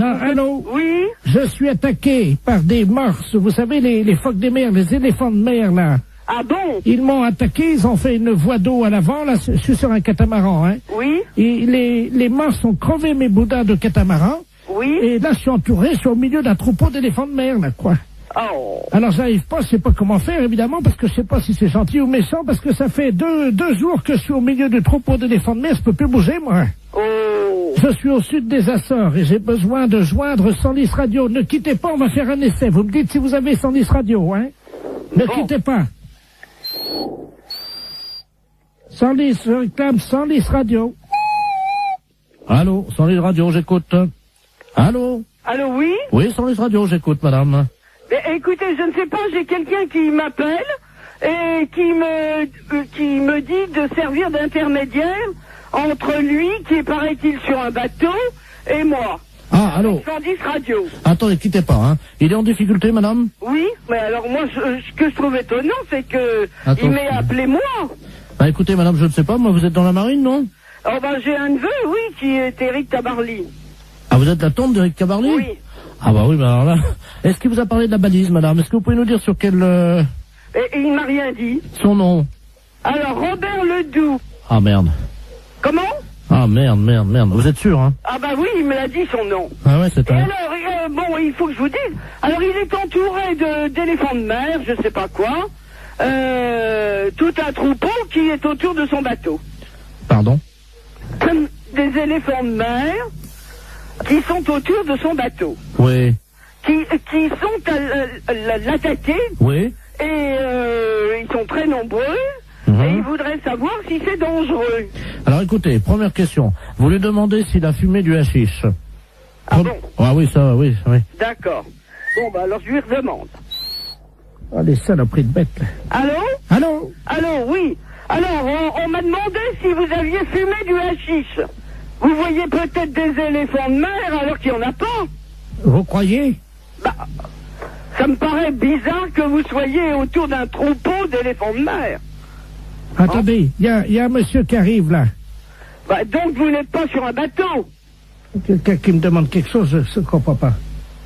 Non, allô? Oui? Je suis attaqué par des morses, vous savez, les phoques des mers, les éléphants de mer, là. Ah bon? Ils m'ont attaqué, ils ont fait une voie d'eau à l'avant, là, je suis sur un catamaran, hein. Oui? Et les morses ont crevé mes boudins de catamaran. Oui? Et là, je suis entouré, je suis au milieu d'un troupeau d'éléphants de mer, là, quoi. Oh. Alors, j'arrive pas, je sais pas comment faire, évidemment, parce que je sais pas si c'est gentil ou méchant, parce que ça fait deux jours que je suis au milieu du troupeau d'éléphants de mer, je peux plus bouger, moi. Oh. Je suis au sud des Açores et j'ai besoin de joindre Senlis Radio. Ne quittez pas, on va faire un essai. Vous me dites si vous avez Senlis Radio, hein? Ne quittez pas. Senlis, je réclame Senlis Radio. Allô, Senlis Radio, j'écoute. Allô? Allô, oui? Oui, Senlis Radio, j'écoute, madame. Mais, écoutez, je ne sais pas, j'ai quelqu'un qui m'appelle et qui me dit de servir d'intermédiaire entre lui, qui est, paraît-il, sur un bateau, et moi. Ah, allô? Senlis Radio. Attendez, quittez pas, hein. Il est en difficulté, madame? Oui, mais alors moi, ce que je trouve étonnant, c'est que il m'ait appelé moi. Bah écoutez, madame, je ne sais pas, moi, vous êtes dans la marine, non? Oh ben, j'ai un neveu, oui, qui est Éric Tabarly. Ah, vous êtes la tante d'Éric Tabarly? Oui. Ah bah oui, bah alors là... Est-ce qu'il vous a parlé de la balise, madame? Est-ce que vous pouvez nous dire sur quel... Et il m'a rien dit. Son nom? Alors, Robert Ledoux. Ah, merde. Comment? Ah, merde. Vous êtes sûr, hein? Ah bah oui, il me l'a dit, son nom. Ah ouais, c'est Et alors, bon, il faut que je vous dise... Alors, il est entouré d'éléphants de mer, je sais pas quoi. Tout un troupeau qui est autour de son bateau. Pardon? Des éléphants de mer qui sont autour de son bateau. Oui. Qui sont à l'attaquer. Oui. Et ils sont très nombreux. Et ils voudraient savoir si c'est dangereux. Alors écoutez, première question. Vous lui demandez s'il a fumé du hashish. Ah bon? Ah oui, ça, oui. D'accord. Bon, bah alors je lui redemande. Ah, les saloperies de bêtes. Allô? Allô? Allô, oui. Alors, on m'a demandé si vous aviez fumé du hashish. Vous voyez peut-être des éléphants de mer alors qu'il n'y en a pas. Vous croyez? Bah, ça me paraît bizarre que vous soyez autour d'un troupeau d'éléphants de mer. Attendez, il y a un monsieur qui arrive là. Bah, donc vous n'êtes pas sur un bateau. Quelqu'un qui me demande quelque chose, je ne comprends pas.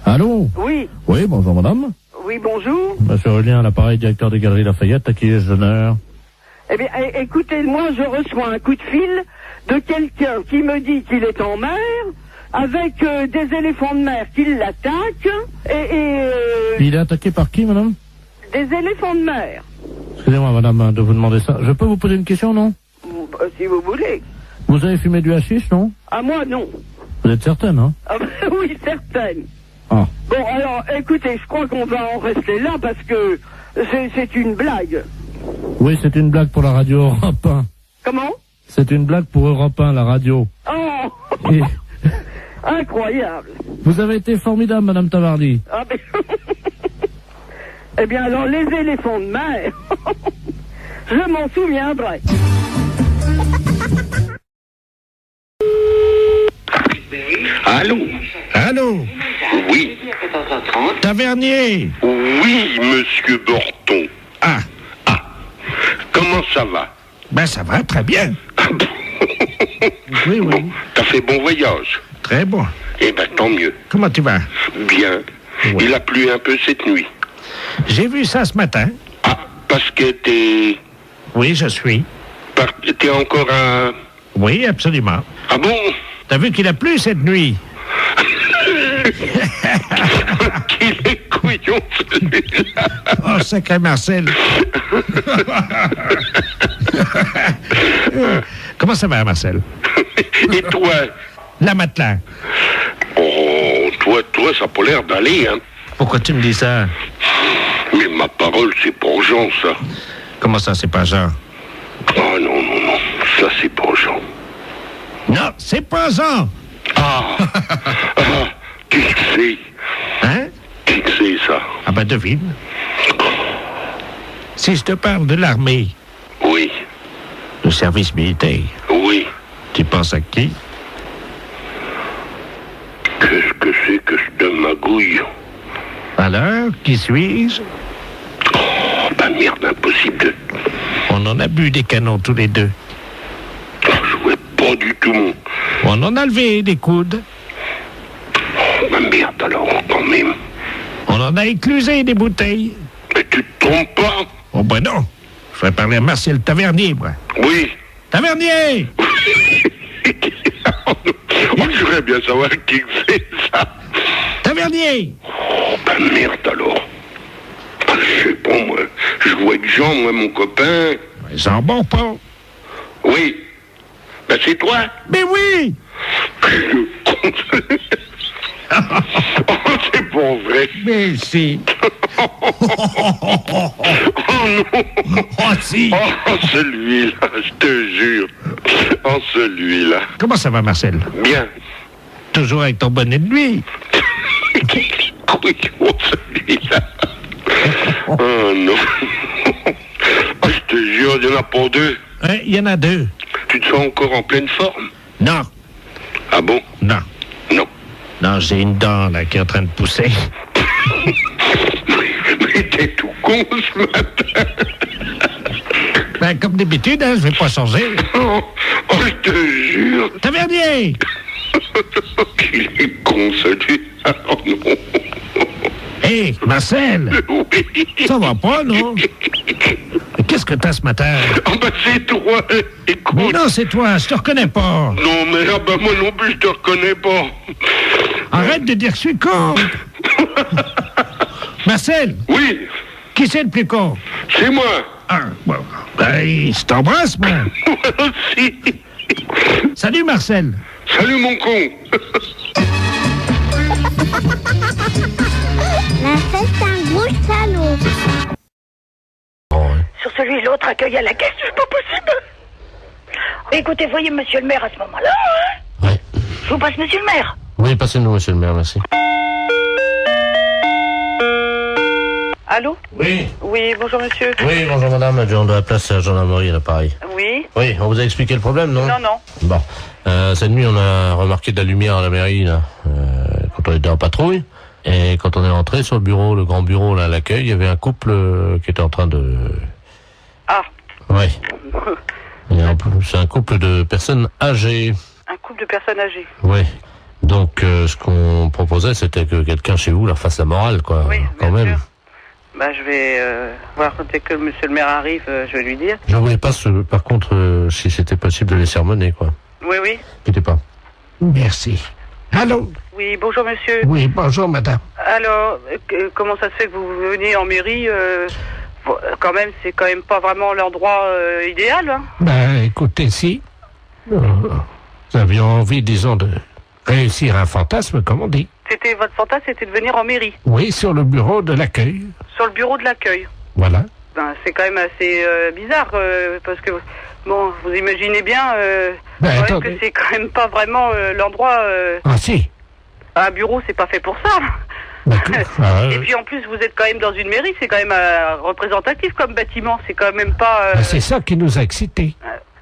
Allô? Oui. Oui, bonjour madame. Oui, bonjour. Monsieur Aurélien, à l'appareil, directeur des Galeries Lafayette, à qui ai-je l'honneur? Eh bien, écoutez, moi je reçois un coup de fil de quelqu'un qui me dit qu'il est en mer, avec des éléphants de mer qui l'attaquent, Il est attaqué par qui, madame? Des éléphants de mer. Excusez-moi, madame, de vous demander ça. Je peux vous poser une question, non? Si vous voulez. Vous avez fumé du hashish, non? Ah, moi, non. Vous êtes certaine, hein? Ah, oui, certaine. Ah. Bon, alors, écoutez, je crois qu'on va en rester là parce que c'est une blague. Oui, c'est une blague pour la radio Europe 1. Comment? C'est une blague pour Europe 1, la radio. Oh. Et... Incroyable. Vous avez été formidable, madame Tabarly. Ah, ben... Eh bien, alors, les éléphants de mer, je m'en souviendrai. Allô? Allô? Oui. Tavernier? Oui, monsieur Borton. Ah. Comment ça va? Ben, ça va, très bien. Oui. T'as fait bon voyage? Très bon. Eh ben, tant mieux. Comment tu vas? Bien. Oui. Il a plu un peu cette nuit. J'ai vu ça ce matin. Ah, parce que t'es... Oui, je suis. T'es encore à... Oui, absolument. Ah bon? T'as vu qu'il a plu cette nuit? Qu'il est couillon, celui-là. Oh, sacré Marcel. Comment ça va, Marcel? Et toi? La matelas. Oh, toi, ça n'a pas l'air d'aller, hein? Pourquoi tu me dis ça? Mais ma parole, c'est pour Jean, ça. Comment ça, c'est pas Jean? Oh non, ça c'est pas Jean. Non, c'est pas Jean. Qui que c'est? Hein? Qui que c'est, ça? Ah ben, devine. Si je te parle de l'armée. Oui. Le service militaire. Oui. Tu penses à qui? Qu'est-ce que c'est que cette magouille? Alors, qui suis-je? Oh, bah merde, impossible. On en a bu des canons tous les deux. Je vois pas du tout, mon... On en a levé des coudes. Oh, bah merde, alors, quand même. On en a éclusé des bouteilles. Mais tu te trompes pas? Oh ben non. Je vais parler à Marcel Tavernier, moi. Oui. Tavernier! Oh, je voudrais bien savoir qui c'est, ça. Tavernier! Oh, bah merde, alors. Je sais pas, moi. Je vois avec Jean, moi, mon copain. Jean Bonpont. Oui. Ben, c'est toi? Mais oui! Oh, c'est pas vrai. Mais si. Oh non. Oh si. Oh, celui-là, je te jure. Oh, celui-là. Comment ça va, Marcel? Bien. Toujours avec ton bonnet de nuit? Oui, oh, celui-là. Oh non. Oh, je te jure, il n'y en a pas deux. Ouais, il y en a deux. Tu te sens encore en pleine forme? Non. Ah bon? Non. Non. Non, j'ai une dent, là, qui est en train de pousser. Mais t'es tout con ce matin. Ben, comme d'habitude, hein, je vais pas changer. Oh, je te jure. Tavernier! Qu'il est con, celui-là. Oh non. Hé, Marcel! Oui. Ça va pas, non? Mais qu'est-ce que t'as ce matin? Ah ben c'est toi, écoute. Mais non, c'est toi, je te reconnais pas. Non, mais ah ben moi non plus, je te reconnais pas. Arrête de dire que je suis con. Marcel? Oui. Qui c'est le plus con? C'est moi. Ah, bon. Ben, je t'embrasse, moi. Moi aussi. Salut, Marcel. Salut, mon con. La fête, c'est un gros salaud. Sur celui l'autre accueil à la caisse, c'est pas possible. Écoutez, voyez monsieur le maire à ce moment-là, hein? Ouais. Je vous passe monsieur le maire. Oui, passez-nous, monsieur le maire, merci. Allô? Oui. Oui, bonjour monsieur. Oui, bonjour madame, adjoint de la place à la gendarmerie à l'appareil. Oui. Oui, on vous a expliqué le problème, non? Non, non. Bon. Cette nuit, on a remarqué de la lumière à la mairie, là, quand on était en patrouille. Et quand on est rentré sur le bureau, le grand bureau, là, à l'accueil, il y avait un couple qui était en train de... Ah. Oui. C'est un couple de personnes âgées. Un couple de personnes âgées. Oui. Donc, ce qu'on proposait, c'était que quelqu'un chez vous leur fasse la morale, quoi. Oui, quand même. Sûr. Bah, je vais voir dès que monsieur le maire arrive, je vais lui dire. Je voulais pas, par contre, si c'était possible de les sermonner, quoi. Oui, oui. N'inquiétez pas. Merci. Allô? Oui, bonjour monsieur. Oui, bonjour madame. Alors, comment ça se fait que vous venez en mairie quand même, c'est quand même pas vraiment l'endroit idéal, hein? Ben, écoutez, si. Nous avions envie, disons, de réussir un fantasme, comme on dit. C'était votre fantasme, c'était de venir en mairie? Oui, sur le bureau de l'accueil. Sur le bureau de l'accueil? Voilà. Ben, c'est quand même assez bizarre, parce que, bon, vous imaginez bien que c'est quand même pas vraiment l'endroit... Ah si. Un bureau, c'est pas fait pour ça. Et puis en plus, vous êtes quand même dans une mairie, c'est quand même représentatif comme bâtiment, c'est quand même pas... C'est ça qui nous a excités.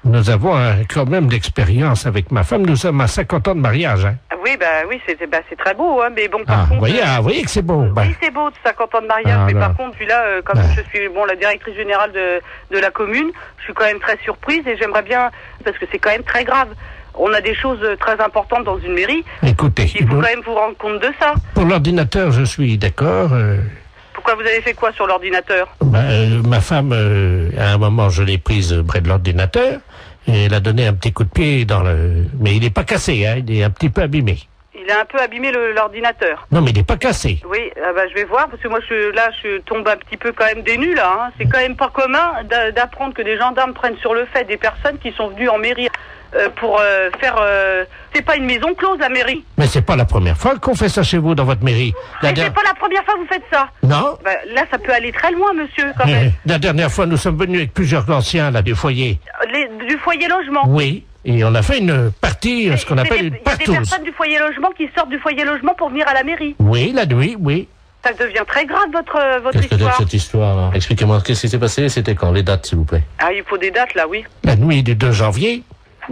Nous avons quand même d'expérience avec ma femme, nous sommes à 50 ans de mariage. Hein. Oui, oui, c'est très beau, hein, mais bon, par contre... Vous voyez que c'est beau. Oui, c'est beau, 50 ans de mariage, mais par contre, puis là, comme je suis la directrice générale de la commune, je suis quand même très surprise et j'aimerais bien, parce que c'est quand même très grave. On a des choses très importantes dans une mairie. Écoutez, il faut quand même vous rendre compte de ça. Pour l'ordinateur, je suis d'accord. Pourquoi vous avez fait quoi sur l'ordinateur? Ma femme, à un moment, je l'ai prise près de l'ordinateur et elle a donné un petit coup de pied dans le... Mais il n'est pas cassé, hein, il est un petit peu abîmé. Il a un peu abîmé l'ordinateur. Non, mais il n'est pas cassé. Oui, je vais voir, parce que moi, je tombe un petit peu quand même des nues, là. Hein. C'est quand même pas commun d'apprendre que des gendarmes prennent sur le fait des personnes qui sont venues en mairie pour faire... C'est pas une maison close, la mairie. Mais c'est pas la première fois qu'on fait ça chez vous, dans votre mairie. C'est pas la première fois que vous faites ça. Non. Là, ça peut aller très loin, monsieur, quand même. La dernière fois, nous sommes venus avec plusieurs anciens, là, du foyer. Du foyer logement. Oui, et on a fait une partie sortie, ce qu'on appelle une Il y a des partouze. personnes du foyer logement qui sortent du foyer logement pour venir à la mairie. Oui, la nuit, oui. Ça devient très grave, votre Qu'est-ce que c'est que histoire. cette histoire là? Expliquez-moi, qu'est-ce qui s'est passé? C'était quand? Les dates, s'il vous plaît. Ah, il faut des dates, là, oui. La nuit du 2 janvier,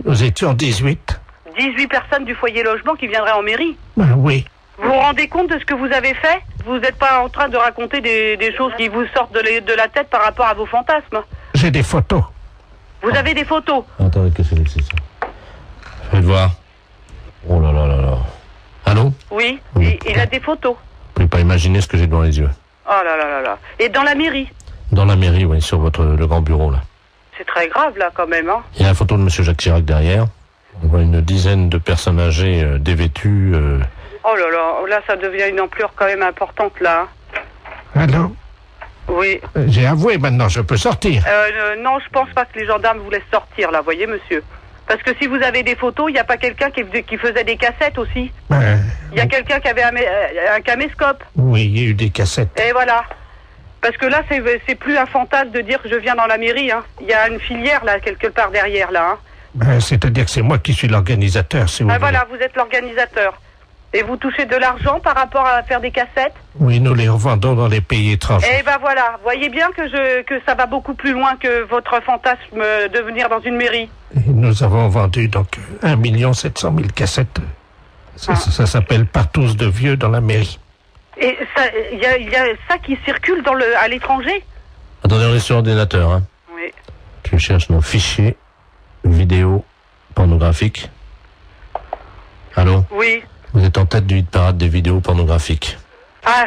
nous étions 18. 18 personnes du foyer logement qui viendraient en mairie. Ben oui. Vous vous rendez compte de ce que vous avez fait? Vous n'êtes pas en train de raconter des choses qui vous sortent de la tête par rapport à vos fantasmes. J'ai des photos. Vous avez des photos. Attendez, qu'est-ce que c'est ça? Faites voir. Oh là là là là. Allô? Oui, il a des photos. Vous pouvez pas imaginer ce que j'ai devant les yeux. Oh là là là là. Et dans la mairie? Dans la mairie, oui, sur le grand bureau, là. C'est très grave, là, quand même, hein. Il y a la photo de M. Jacques Chirac derrière. On voit une dizaine de personnes âgées dévêtues. Oh là là, là, ça devient une ampleur quand même importante, là. Allô? Oui. J'ai avoué maintenant, je peux sortir. Non, je pense pas que les gendarmes vous laissent sortir, là, voyez, monsieur. Parce que si vous avez des photos, il n'y a pas quelqu'un qui faisait des cassettes aussi. Il y a quelqu'un qui avait un caméscope. Oui, il y a eu des cassettes. Et voilà. Parce que là, c'est plus un fantasme de dire que je viens dans la mairie, hein. Il y a une filière, là, quelque part derrière, là, hein. C'est-à-dire que c'est moi qui suis l'organisateur, si vous voulez. Voilà, vous êtes l'organisateur. Et vous touchez de l'argent par rapport à faire des cassettes? Oui, nous les revendons dans les pays étrangers. Eh ben voilà, voyez bien que ça va beaucoup plus loin que votre fantasme de venir dans une mairie. Et nous avons vendu donc 1 700 000 cassettes. Ça s'appelle Partouze de vieux dans la mairie. Et il y a ça qui circule à l'étranger? Attendez, on est sur ordinateur, hein. Oui. Je cherche nos fichiers vidéo pornographiques. Allô? Oui. Vous êtes en tête du hit parade des vidéos pornographiques. Ah.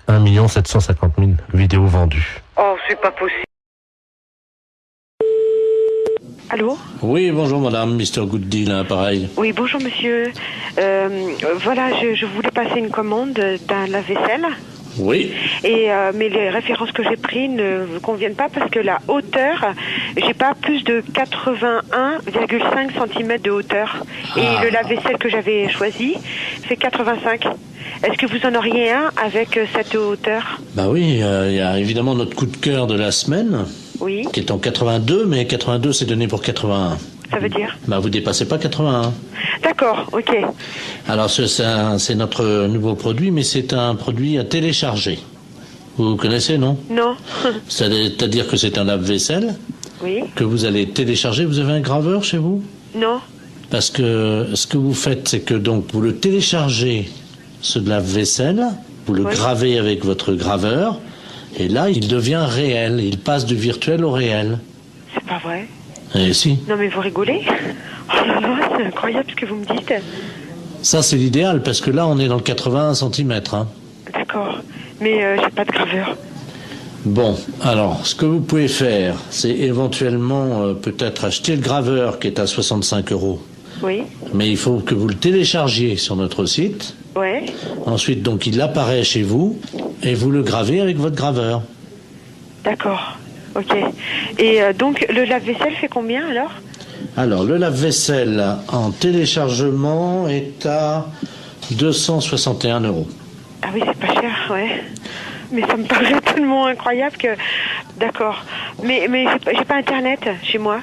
1 750 000 vidéos vendues. Oh, c'est pas possible. Allô? Oui, bonjour madame, Mr. Good Deal, hein, pareil. Oui, bonjour monsieur. Voilà, je voulais passer une commande d'un lave-vaisselle. Oui. Et mais les références que j'ai prises ne vous conviennent pas parce que la hauteur, j'ai pas plus de 81,5 cm de hauteur. Et le lave-vaisselle que j'avais choisi fait 85. Est-ce que vous en auriez un avec cette hauteur? Bah oui, il y a évidemment notre coup de cœur de la semaine. Oui. Qui est en 82, mais 82 c'est donné pour 81. Ça veut dire? Bah vous dépassez pas 81. D'accord, ok. Alors c'est notre nouveau produit, mais c'est un produit à télécharger. Vous connaissez, non? Non. C'est-à-dire que c'est un lave-vaisselle. Oui. Que vous allez télécharger. Vous avez un graveur chez vous? Non. Parce que ce que vous faites, c'est que donc vous le téléchargez, ce lave-vaisselle, vous le gravez avec votre graveur, et là il devient réel. Il passe du virtuel au réel. C'est pas vrai? Eh si. Non mais vous rigolez? Oh là là, c'est incroyable ce que vous me dites. Ça c'est l'idéal, parce que là on est dans le 81 cm. Hein. D'accord, mais j'ai pas de graveur. Bon, alors ce que vous pouvez faire, c'est éventuellement peut-être acheter le graveur qui est à 65 €. Oui. Mais il faut que vous le téléchargiez sur notre site. Ouais. Ensuite, donc, il apparaît chez vous et vous le gravez avec votre graveur. D'accord. Ok. Et donc, le lave-vaisselle fait combien alors? Alors, le lave-vaisselle en téléchargement est à 261 €. Ah oui, c'est pas cher, ouais. Mais ça me paraît tellement incroyable que... D'accord. Mais j'ai pas Internet chez moi.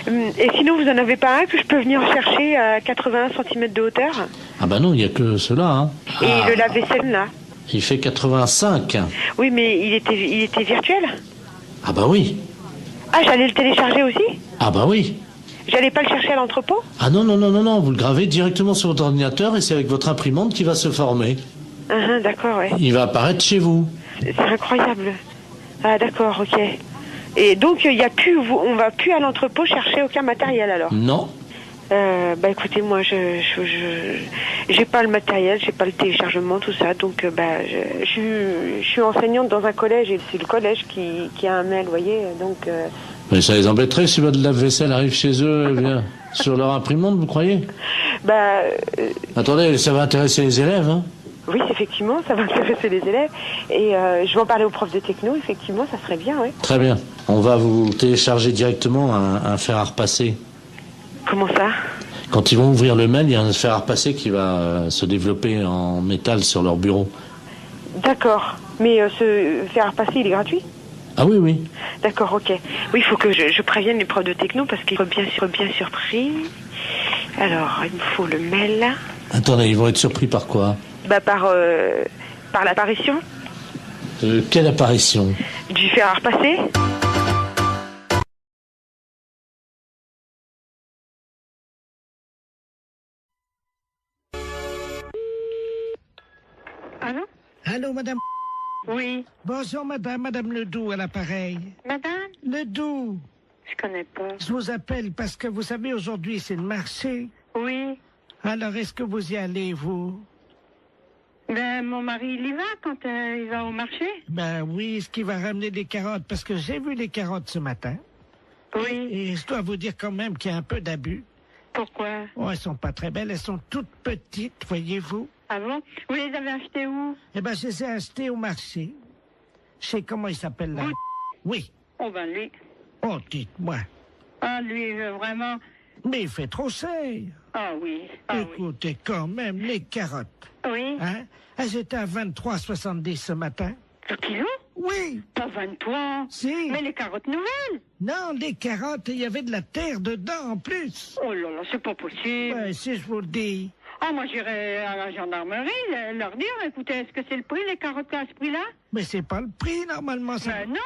Et sinon, vous en avez pas un que je peux venir chercher à 81 cm de hauteur? Ah bah non, il n'y a que cela. Hein. Et le lave-vaisselle, là? Il fait 85. Oui, mais il était virtuel? Ah bah oui. Ah, j'allais le télécharger aussi? Ah bah oui. J'allais pas le chercher à l'entrepôt? Ah non, vous le gravez directement sur votre ordinateur et c'est avec votre imprimante qui va se former. D'accord, ouais. Il va apparaître chez vous. C'est incroyable. Ah d'accord, ok. Et donc il y a plus, on va plus à l'entrepôt chercher aucun matériel alors? Non. Bah écoutez, moi j'ai pas le matériel, j'ai pas le téléchargement, tout ça, donc je suis enseignante dans un collège et c'est le collège qui a un mail, vous voyez, donc. Mais ça les embêterait si votre lave-vaisselle arrive chez eux et vient sur leur imprimante, vous croyez? Bah. Attendez, ça va intéresser les élèves, hein? Oui, effectivement, ça va intéresser les élèves. Et je vais en parler aux profs de techno, effectivement, ça serait bien, oui. Très bien. On va vous télécharger directement un fer à repasser. Comment ça? Quand ils vont ouvrir le mail, il y a un fer à repasser qui va se développer en métal sur leur bureau. D'accord. Mais ce fer à repasser, il est gratuit? Ah oui, oui. D'accord, ok. Oui, il faut que je prévienne les profs de techno parce qu'ils seront bien surpris. Alors, il me faut le mail. Attendez, ils vont être surpris par quoi? Par l'apparition. Quelle apparition? Du fer à repasser. Allô? Allô, madame? Oui. Bonjour, madame Ledoux à l'appareil. Madame? Ledoux. Je connais pas. Je vous appelle parce que vous savez, aujourd'hui, c'est le marché. Oui. Alors, est-ce que vous y allez, vous? Ben, mon mari, il y va quand il va au marché? Ben oui, est-ce qu'il va ramener des carottes? Parce que j'ai vu les carottes ce matin. Oui. Et je dois vous dire quand même qu'il y a un peu d'abus. Pourquoi? Oh, elles sont pas très belles, elles sont toutes petites, voyez-vous. Ah bon? Vous les avez achetées où? Eh ben, je les ai achetées au marché. Je sais comment il s'appelle là. Oui. Oh ben lui. Oh, dites-moi. Ah, lui, vraiment... Mais il fait trop cher. Ah oui. Ah, écoutez, quand même, les carottes. Oui. Hein? Elles étaient à 23,70 ce matin. Le kilo? Oui. Pas 23. Si. Mais les carottes nouvelles? Non, les carottes, il y avait de la terre dedans en plus. Oh là là, c'est pas possible. Ouais, si je vous le dis. Ah, moi, j'irai à la gendarmerie leur dire, écoutez, est-ce que c'est le prix, les carottes à ce prix-là? Mais c'est pas le prix, normalement. Ça... Ben non,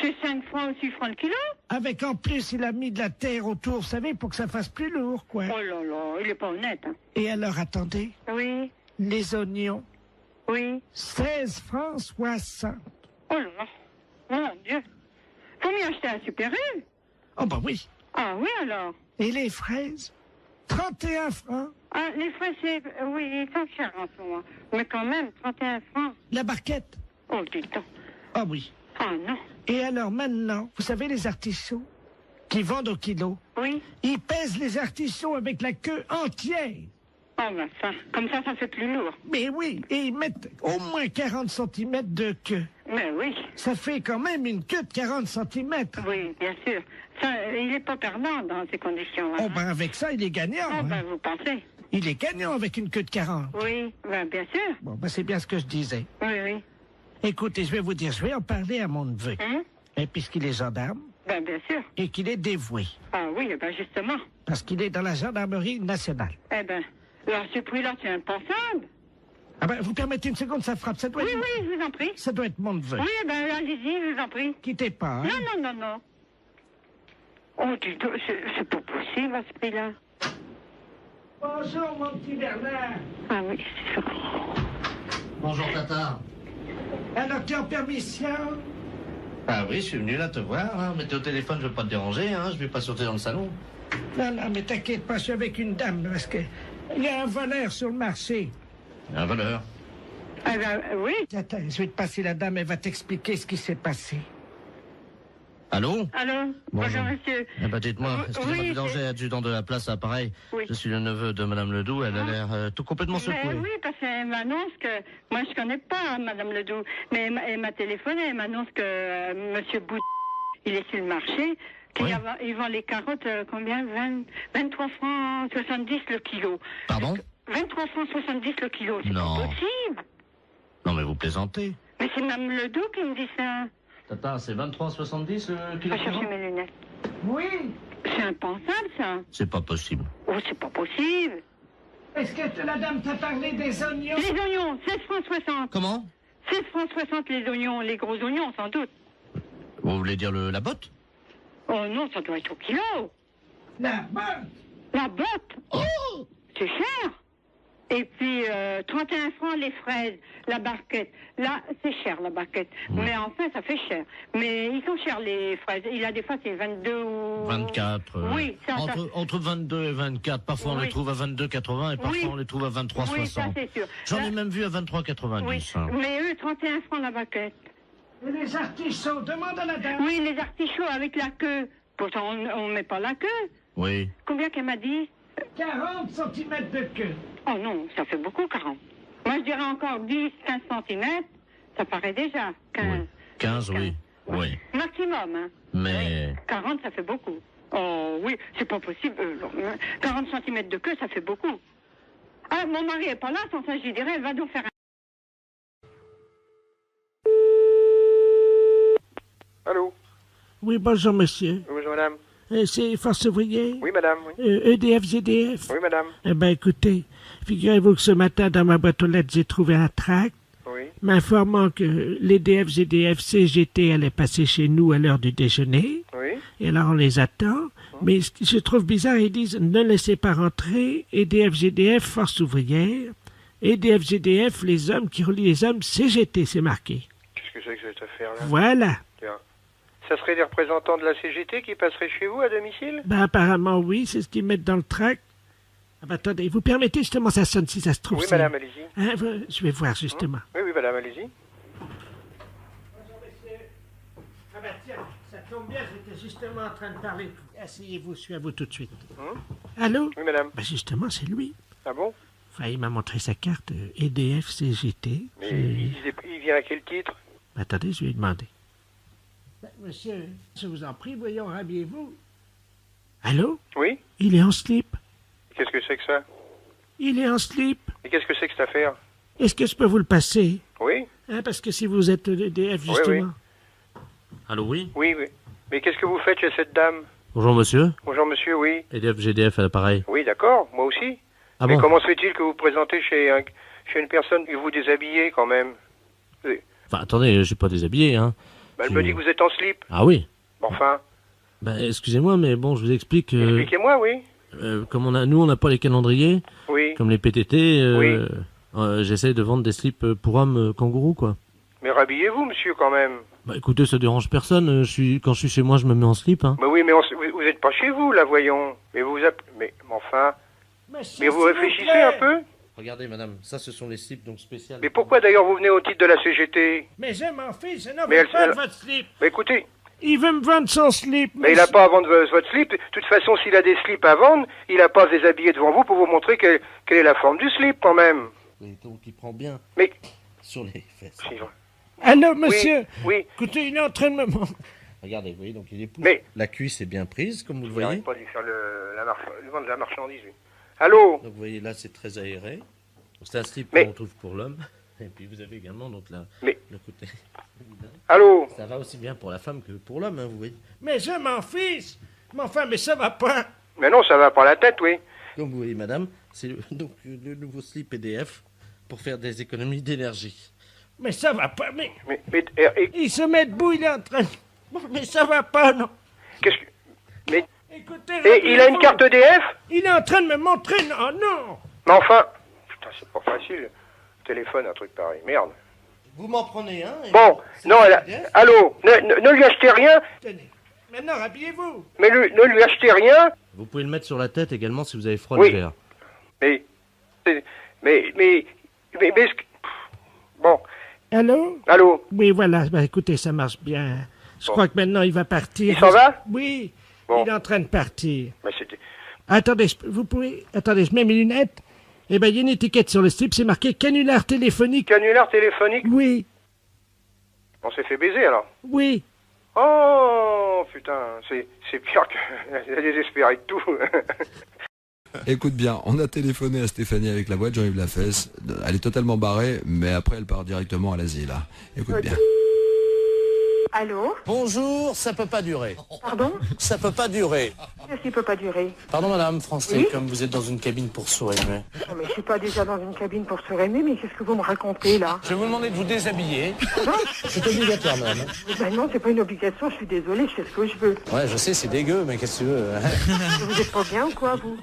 c'est 5 francs ou 6 francs le kilo. Avec en plus, il a mis de la terre autour, vous savez, pour que ça fasse plus lourd, quoi. Oh là là, il est pas honnête. Hein. Et alors, attendez. Oui. Les oignons. Oui. 16 francs 60. Oh là là, mon Dieu. Faut mieux acheter un Super U. Oh bah oui. Ah oui, alors. Et les fraises? 31 francs. Ah, les fraises, c'est... Oui, ils sont chers en ce moment. Mais quand même, 31 francs. La barquette? Oh, dis-donc. Ah oui. Ah non. Et alors maintenant, vous savez les artichauts qui vendent au kilo? Oui. Ils pèsent les artichauts avec la queue entière. Oh ben ça, comme ça fait plus lourd. Mais oui, et ils mettent au moins 40 cm de queue. Mais oui. Ça fait quand même une queue de 40 cm. Oui, bien sûr. Ça, il n'est pas perdant dans ces conditions-là. Oh ben avec ça, il est gagnant. Oh ben vous pensez? Il est gagnant avec une queue de 40. Oui, ben bien sûr. Bon, ben c'est bien ce que je disais. Oui, oui. Écoutez, je vais vous dire, je vais en parler à mon neveu. Et puisqu'il est gendarme. Ben bien sûr. Et qu'il est dévoué. Ah oui, ben justement. Parce qu'il est dans la gendarmerie nationale. Eh ben, alors ce prix-là, c'est impensable. Ah ben, vous permettez une seconde, ça frappe. Ça doit oui, être... oui, je vous en prie. Ça doit être mon neveu. Oui, ben allez-y, je vous en prie. Quittez pas, hein. Non, non, non, non. Oh, dis donc, c'est pas possible à ce prix-là. Bonjour, mon petit Bernard. Ah oui, c'est ça. Bonjour, Tata. Alors, tu es en permission? Ah oui, je suis venu là te voir, hein. Mais t'es au téléphone, je veux pas te déranger, hein. Je vais pas sauter dans le salon. Non, non, mais t'inquiète pas, je suis avec une dame, parce que il y a un voleur sur le marché. Un voleur? Ah ben, oui. Attends, je vais te passer la dame, elle va t'expliquer ce qui s'est passé. Allô? Allô? Bonjour, monsieur. Eh ben, dites-moi, excusez-moi du danger, adjudant de la place, pareil. Oui. Je suis le neveu de Madame Ledoux, elle a l'air tout complètement secouée. Oui, parce qu'elle m'annonce que... Moi, je connais pas Madame Ledoux, mais elle m'a téléphoné, elle m'annonce que Monsieur Bout, il est sur le marché, qu'il vend les carottes, combien? 23 francs 70 le kilo. Pardon? 23 francs 70 le kilo, c'est pas possible. Non, mais vous plaisantez. Mais c'est Mme Ledoux qui me dit ça. Tata, c'est 23,70 le kilo? Je vais chercher mes lunettes. Oui. C'est impensable, ça. C'est pas possible. Oh, c'est pas possible. Est-ce que la dame t'a parlé des oignons? Les oignons, 16 francs 60. Comment? 16 francs 60 les oignons, les gros oignons, sans doute. Vous voulez dire la botte? Oh non, ça doit être au kilo. La botte? La botte? Oh! C'est cher. Et puis, 31 francs les fraises, la barquette. Là, c'est cher, la barquette. Mais enfin, ça fait cher. Mais ils sont chers, les fraises. Il y a des fois, c'est 22 ou... 24. Oui, ça... Entre 22 et 24. Parfois, on les trouve à 22,80 et parfois, on les trouve à 23,60. Oui, ça, c'est sûr. J'en ai même vu à 23,90. Oui, mais eux, 31 francs la barquette. Et les artichauts, demande à la dame. Oui, les artichauts avec la queue. Pourtant, on ne met pas la queue. Oui. Combien qu'elle m'a dit? 40 cm de queue. Oh non, ça fait beaucoup, 40. Moi, je dirais encore 10, 15 cm. Ça paraît déjà. 15. Oui. 15, oui. Oui. Maximum, hein. Mais... Oui. 40, ça fait beaucoup. Oh oui, c'est pas possible. 40 cm de queue, ça fait beaucoup. Ah, mon mari est pas là, sans ça, je lui dirais, va donc faire un... Allô? Oui, bonjour, monsieur. Bonjour, madame. C'est Force ouvrière? Oui, madame, oui. EDF, GDF? Oui, madame. Eh ben, écoutez, figurez-vous que ce matin, dans ma boîte aux lettres, j'ai trouvé un tract m'informant que l'EDF, GDF, CGT allait passer chez nous à l'heure du déjeuner. Oui. Et alors, on les attend. Mais ce que je trouve bizarre, ils disent « Ne laissez pas rentrer, EDF, GDF, Force ouvrière. EDF, GDF, les hommes qui relient les hommes, CGT, c'est marqué. » Qu'est-ce que c'est que cette affaire-là? Voilà. Tiens. Ça serait des représentants de la CGT qui passeraient chez vous à domicile? Ben, apparemment, oui, c'est ce qu'ils mettent dans le tract. Ah ben, attendez, vous permettez justement, ça sonne si ça se trouve. Oui, madame, allez-y. Hein, je vais voir justement. Oui, madame, allez-y. Bonjour, messieurs. Ah ben, tiens, ça tombe bien, j'étais justement en train de parler. Asseyez-vous, je suis à vous tout de suite. Allô? Oui, madame. Ben, justement, c'est lui. Ah bon? Enfin, il m'a montré sa carte EDF, CGT. Mais il vient à quel titre? Ben, attendez, je vais lui demander. Ben, monsieur, je vous en prie, voyons, rhabillez-vous. Allô? Oui? Il est en slip. Qu'est-ce que c'est que ça? Il est en slip. Et qu'est-ce que c'est que cette affaire? Est-ce que je peux vous le passer? Oui? Hein, parce que si vous êtes EDF, justement... Oui. Allô, oui? Oui, oui. Mais qu'est-ce que vous faites chez cette dame? Bonjour, monsieur. Bonjour, monsieur, oui. EDF, GDF à l'appareil. Oui, d'accord, moi aussi. Ah mais bon? comment se fait-il que vous présentez chez une personne qui vous déshabillez, quand même? Oui. Enfin, attendez, je suis pas déshabillé, hein. Ben, elle me dit que vous êtes en slip. Ah oui? Bon, enfin... Ben, excusez-moi, mais bon, je vous explique... Expliquez-moi, oui. Comme nous, on n'a pas les calendriers, oui. Comme les PTT, oui. J'essaie de vendre des slips pour hommes kangourous, quoi. Mais rhabillez-vous, monsieur, quand même. Bah écoutez, ça dérange personne, quand je suis chez moi, je me mets en slip, hein. Mais oui, mais vous n'êtes pas chez vous, là, voyons. Mais mais enfin... Mais vous réfléchissez un peu? Regardez, madame, ça, ce sont les slips, donc spéciales. Mais pourquoi, d'ailleurs, vous venez au titre de la CGT? Mais je m'en fiche, non, mais pas votre slip. Mais écoutez... Il veut me vendre son slip. Mais il n'a pas à vendre votre slip. De toute façon, s'il a des slips à vendre, il n'a pas à se déshabiller devant vous pour vous montrer quelle est la forme du slip, quand même. Oui, donc il prend bien mais... sur les fesses. Allô, monsieur? Oui. Écoutez, il est en train de me montrer. Regardez, vous voyez, donc il est poussé. Mais... La cuisse est bien prise, comme vous le voyez. Il n'arrête pas de lui faire lui vendre la marchandise, lui. Allô? Donc vous voyez, là, c'est très aéré. C'est un slip qu'on trouve pour l'homme. Et puis vous avez également donc le côté... Allô? Ça va aussi bien pour la femme que pour l'homme, hein, vous voyez. Mais je m'en fiche. Mais enfin, mais ça va pas. Mais non, ça va pas la tête, oui. Donc vous voyez, madame, c'est donc le nouveau slip EDF pour faire des économies d'énergie. Mais ça va pas, mais il se met debout, il est en train... Mais ça va pas, non. Qu'est-ce que... Mais... Écoutez... Et il a une carte EDF? Il est en train de me montrer... Non, non. Mais enfin... Putain, c'est pas facile. Téléphone, un truc pareil. Merde. Vous m'en prenez un? Bon, non, allô, ne lui achetez rien. Tenez, maintenant, habillez-vous. Mais ne lui achetez rien. Vous pouvez le mettre sur la tête également si vous avez froid oui. l'hiver. Mais, bon. Allô? Allô? Oui, voilà, bah, écoutez, ça marche bien. Je crois que maintenant, il va partir. Il s'en va? Oui, bon. Il est en train de partir. Mais c'était... Attendez, vous pouvez... Attendez, je mets mes lunettes. Eh ben, il y a une étiquette sur le slip, c'est marqué canular téléphonique. Canular téléphonique? Oui. On s'est fait baiser, alors? Oui. Oh, putain, c'est pire que... Elle est désespérée de tout. Écoute bien, on a téléphoné à Stéphanie avec la voix de Jean-Yves Lafesse. Elle est totalement barrée, mais après elle part directement à l'asile. Écoute bien. Allô? Bonjour, ça peut pas durer. Pardon? Ça peut pas durer. Qu'est-ce qui peut pas durer? Pardon madame, Français, oui? comme vous êtes dans une cabine pour sourire. Non mais je suis pas déjà dans une cabine pour se rémer, mais qu'est-ce que vous me racontez là? Je vais vous demander de vous déshabiller. Non? C'est obligatoire madame. Ben non, c'est pas une obligation, je suis désolée, je fais ce que je veux. Ouais, je sais, c'est dégueu, mais qu'est-ce que tu veux hein? Vous êtes pas bien ou quoi, vous?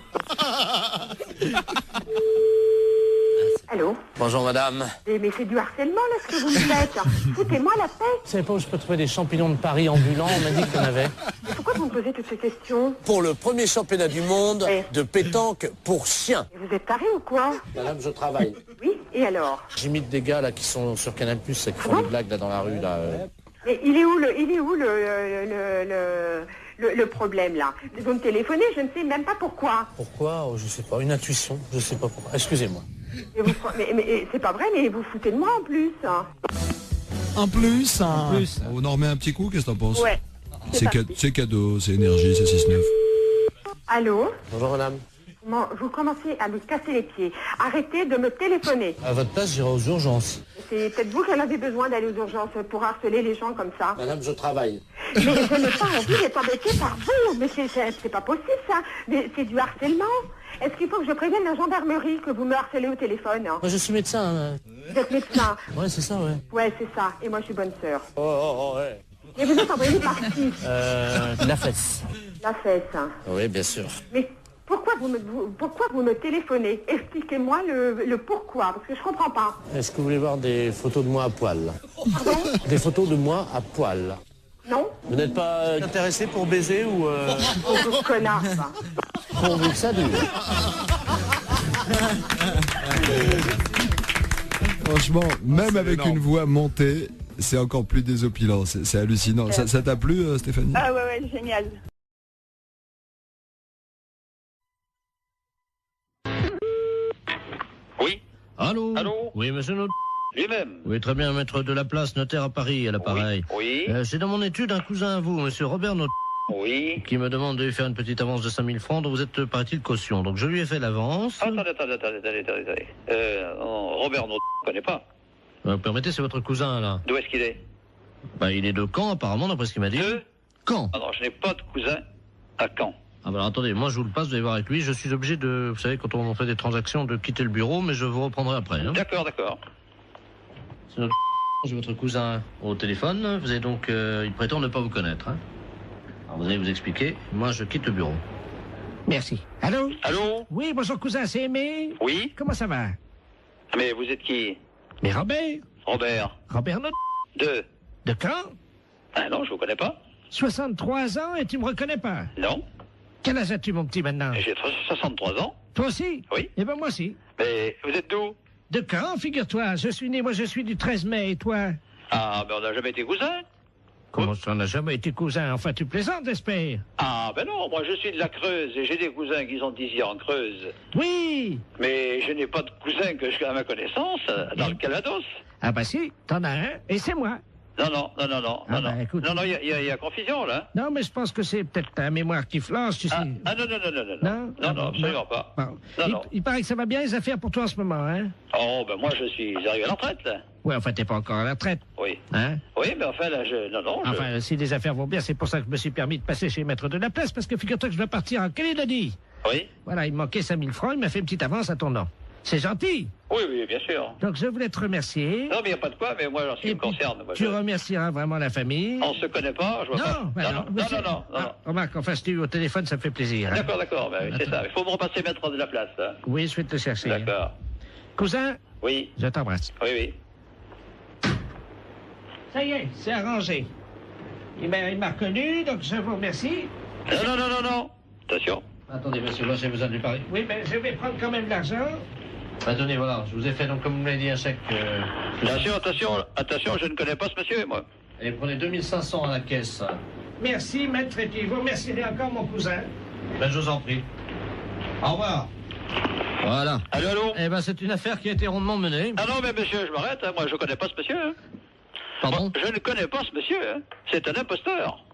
Allô? Bonjour madame. Mais c'est du harcèlement là ce que vous me faites. Foutez-moi la paix. Vous savez pas où je peux trouver des champignons de Paris ambulants? On m'a dit qu'il y en avait. Mais pourquoi vous me posez toutes ces questions? Pour le premier championnat du monde de pétanque pour chiens. Et vous êtes taré ou quoi? Madame, je travaille. Oui, et alors? J'imite des gars là qui sont sur Canal+, qui font des blagues là dans la rue là. Mais il est où le problème là? Vous me téléphonez, je ne sais même pas pourquoi. Pourquoi? Je sais pas, une intuition, je sais pas pourquoi. Excusez-moi. Mais c'est pas vrai, mais vous foutez de moi en plus. En plus, on en remet un petit coup, qu'est-ce que t'en penses? Ouais. C'est cadeau, c'est énergie, c'est 6-9. Allô? Bonjour madame. Vous commencez à me casser les pieds. Arrêtez de me téléphoner. À votre place, j'irai aux urgences. C'est peut-être vous qui en avez besoin d'aller aux urgences pour harceler les gens comme ça. Madame, je travaille. Mais je n'ai pas envie d'être embêtée par vous. Mais c'est pas possible, ça. Mais c'est du harcèlement. Est-ce qu'il faut que je prévienne la gendarmerie que vous me harcelez au téléphone? Moi, je suis médecin. Vous êtes médecin? Ouais, c'est ça, ouais. Ouais, c'est ça. Et moi, je suis bonne sœur. Oh, ouais. Et vous êtes envoyé par qui? La fesse. La fesse. Oui, bien sûr. Mais pourquoi vous me téléphonez? Expliquez-moi le pourquoi, parce que je comprends pas. Est-ce que vous voulez voir des photos de moi à poil? Pardon? Des photos de moi à poil. Non? Vous n'êtes pas intéressé pour baiser ou... Connard, ça. Pourvu que ça dure. Franchement, même avec une voix montée, c'est encore plus désopilant. C'est hallucinant. Ça t'a plu, Stéphanie? Ah ouais, génial. Oui. Allô? Oui, monsieur Not. Lui-même. Oui, très bien, maître de la place, notaire à Paris, à l'appareil. Oui. C'est dans mon étude un cousin à vous, monsieur Robert Not. Oui. Qui me demande de lui faire une petite avance de 5000 francs dont vous êtes, paraît-il, caution. Donc je lui ai fait l'avance. Attendez. Robert Not, je ne connais pas. Vous permettez, c'est votre cousin, là. D'où est-ce qu'il est? Il est de Caen, apparemment, d'après ce qu'il m'a dit. De Caen. Ah non, je n'ai pas de cousin à Caen. Ah ben alors, attendez, moi je vous le passe, vous allez voir avec lui. Je suis obligé de, vous savez, quand on fait des transactions, de quitter le bureau, mais je vous reprendrai après. Hein. D'accord. C'est notre... J'ai votre cousin au téléphone. Vous avez donc... il prétend ne pas vous connaître. Hein. Alors vous allez vous expliquer. Moi, je quitte le bureau. Merci. Allô? Allô? Oui, bonjour cousin, c'est Aimé? Oui? Comment ça va? Mais vous êtes qui? Mais Robert? Robert Not. De Caen? Ah non, je vous connais pas. 63 ans et tu me reconnais pas? Non. Quel âge as-tu, mon petit, maintenant? J'ai 63 ans. Toi aussi? Oui. Eh ben moi aussi. Mais vous êtes d'où? De Caen, figure-toi. Je suis du 13 mai, et toi? Ah, ben on n'a jamais été cousins. Comment ça, on n'a jamais été cousins? Enfin, tu plaisantes, j'espère. Ah, ben non, moi je suis de la Creuse et j'ai des cousins qui sont ici en Creuse. Oui. Mais je n'ai pas de cousins que je à ma connaissance dans le Calvados. Ah bah si, t'en as un, et c'est moi. Non, Écoute, non, il y a confusion, là. Non, mais je pense que c'est peut-être ta mémoire qui flanche, tu sais. Ah, non, absolument pas. Non. Il paraît que ça va bien, les affaires pour toi en ce moment, hein? Oh, ben moi, je suis arrivé à la retraite, là. Oui, enfin, t'es pas encore à la retraite. Oui. Hein? Oui, mais enfin, là, Enfin, si les affaires vont bien, c'est pour ça que je me suis permis de passer chez Maître de la Place, parce que figure-toi que je dois partir en Calédonie. Oui. Voilà, il me manquait 5000 francs, il m'a fait une petite avance à ton nom. C'est gentil. Oui, bien sûr. Donc, je voulais te remercier. Non, mais il n'y a pas de quoi, mais moi, ce qui me concerne... Tu remercieras vraiment la famille. On se connaît pas, je vois pas. Non. Remarque, enfin, si tu es au téléphone, ça me fait plaisir. Hein. D'accord, ben, c'est ça. Il faut me repasser Maître de la Place. Hein. Oui, je vais te chercher. D'accord. Cousin? Oui. Je t'embrasse. Oui. Ça y est, c'est arrangé. Il m'a reconnu, donc je vous remercie. Non. Attention. Attendez, monsieur, moi j'ai besoin de lui parler. Oui, mais je vais prendre quand même l'argent. Tenez, voilà, je vous ai fait, donc, comme vous m'avez dit, un chèque... Attention, je ne connais pas ce monsieur, moi. Et prenez 2500 à la caisse. Merci, maître, et puis vous remercierez encore mon cousin. Ben, je vous en prie. Au revoir. Voilà. Allô? Eh ben, c'est une affaire qui a été rondement menée. Ah non, mais monsieur, je m'arrête, hein. Moi, je connais pas ce monsieur. Hein. Pardon? Moi, je ne connais pas ce monsieur, hein. C'est un imposteur.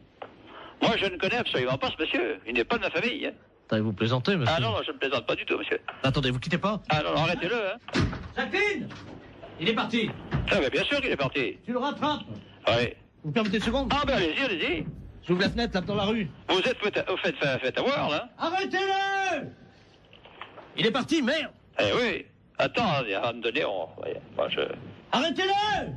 Moi, je ne connais absolument pas ce monsieur. Il n'est pas de ma famille, hein. Vous plaisantez, monsieur? Ah non, je ne plaisante pas du tout, monsieur. Attendez, vous quittez pas? Ah non, arrêtez-le, hein. Jacqueline! Il est parti. Ah, mais bien sûr qu'il est parti. Tu le rattrapes? Oui. Vous permettez une seconde? Ah, ben allez-y. J'ouvre la fenêtre, là, dans la rue. Vous êtes fait avoir, là. Arrêtez-le! Il est parti, merde! Eh oui. Attends, à un moment donné, Arrêtez-le!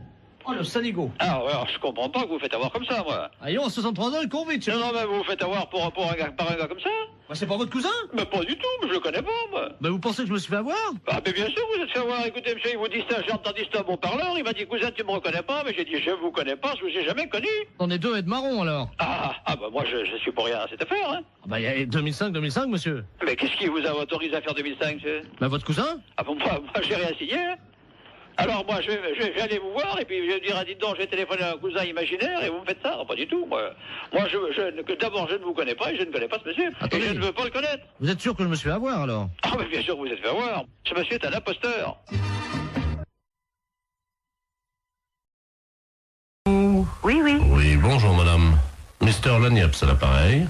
Oh, le saligo. Ah, ouais, je comprends pas que vous vous faites avoir comme ça, moi. Allons, à 63 ans, il court vite. Non, mais vous vous faites avoir par un gars comme ça? Bah, c'est pas votre cousin? Mais pas du tout, mais je le connais pas, moi. Mais vous pensez que je me suis fait avoir? Ah, mais bien sûr, vous êtes fait avoir. Écoutez, monsieur, il vous dit ça, j'ai entendu ça à mon parleur. Il m'a dit, cousin, tu me reconnais pas? Mais j'ai dit, je vous connais pas, je vous ai jamais connu. On est deux et de marron, alors. Ah, bah, moi, je suis pour rien à cette affaire, hein. Ah, bah, il y a 2005, monsieur. Mais qu'est-ce qui vous a autorisé à faire 2005, monsieur? Bah, votre cousin? Ah, bon, moi, j'ai rien signé, hein. Alors moi, je vais aller vous voir et puis je vais dire, dites donc, je vais téléphoner à un cousin imaginaire et vous me faites ça? Non, pas du tout, moi. Moi, d'abord, je ne vous connais pas et je ne connais pas ce monsieur. Attendez, et je ne veux pas le connaître. Vous êtes sûr que je me suis fait avoir, alors? Ah, mais bien sûr que vous êtes fait avoir. Ce monsieur est un imposteur. Oui. Oui, bonjour, madame. Mr. Lagnaps à l'appareil.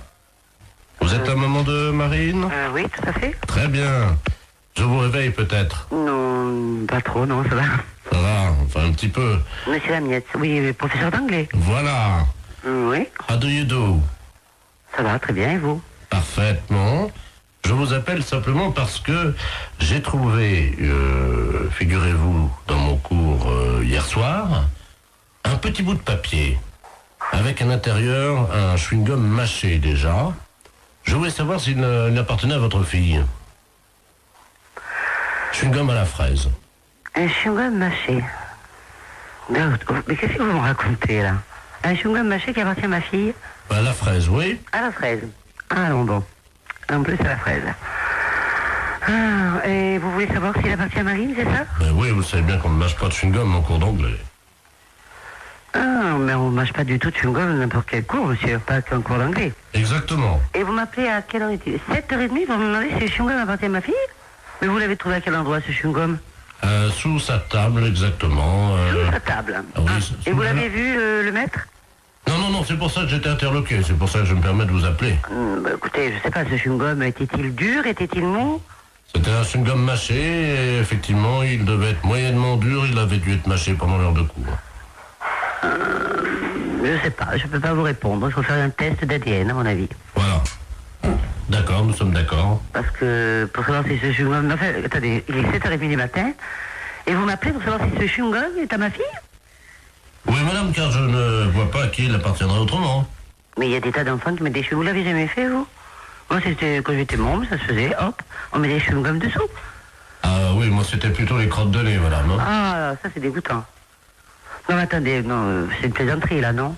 Vous Vous êtes la maman de Marine? Oui, tout à fait. Très bien. Je vous réveille peut-être? Non, pas trop, non, ça va. Ça va, enfin un petit peu. Monsieur Lamiette, oui, professeur d'anglais. Voilà. Oui. How do you do? Ça va, très bien, et vous? Parfaitement. Je vous appelle simplement parce que j'ai trouvé, figurez-vous, dans mon cours hier soir, un petit bout de papier avec à l'intérieur un chewing-gum mâché déjà. Je voulais savoir s'il appartenait à votre fille. Chewing-gum à la fraise. Un chewing-gum mâché. Mais qu'est-ce que vous me racontez là? Un chewing-gum mâché qui appartient à ma fille? À la fraise, oui. À la fraise. Ah non, bon. En plus à la fraise. Ah, et vous voulez savoir s'il appartient à Marine, c'est ça? Oui, vous savez bien qu'on ne mâche pas de chewing-gum en cours d'anglais. Ah, mais on ne mâche pas du tout de chewing-gum n'importe quel cours, monsieur, pas qu'un cours d'anglais. Exactement. Et vous m'appelez à quelle heure est-il? 7h30, vous me demandez si le chewing-gum appartient à ma fille? Mais vous l'avez trouvé à quel endroit, ce chewing-gum? Sous sa table, exactement. Sous sa table. Ah, oui, et vous l'avez vu le mettre? Non, c'est pour ça que j'étais interloqué, c'est pour ça que je me permets de vous appeler. Écoutez, je sais pas, ce chewing-gum, était-il dur, était-il mou? C'était un chewing-gum mâché, et effectivement, il devait être moyennement dur, il avait dû être mâché pendant l'heure de cours. Je sais pas, je peux pas vous répondre, il faut faire un test d'ADN, à mon avis. Voilà. D'accord, nous sommes d'accord. Parce que, pour savoir si ce chewing-gum... Enfin, attendez, il est 7h30 du matin, et vous m'appelez pour savoir si ce chewing-gum est à ma fille? Oui, madame, car je ne vois pas à qui il appartiendrait autrement. Mais il y a des tas d'enfants qui mettent des chewing-gums. Vous l'avez jamais fait, vous? Moi, c'était quand j'étais môme, ça se faisait, hop, on met des chewing-gums dessous. Ah oui, moi, c'était plutôt les crottes de nez, madame. Hein. Ah, ça, c'est dégoûtant. Non, mais attendez, non, c'est une plaisanterie, là, non?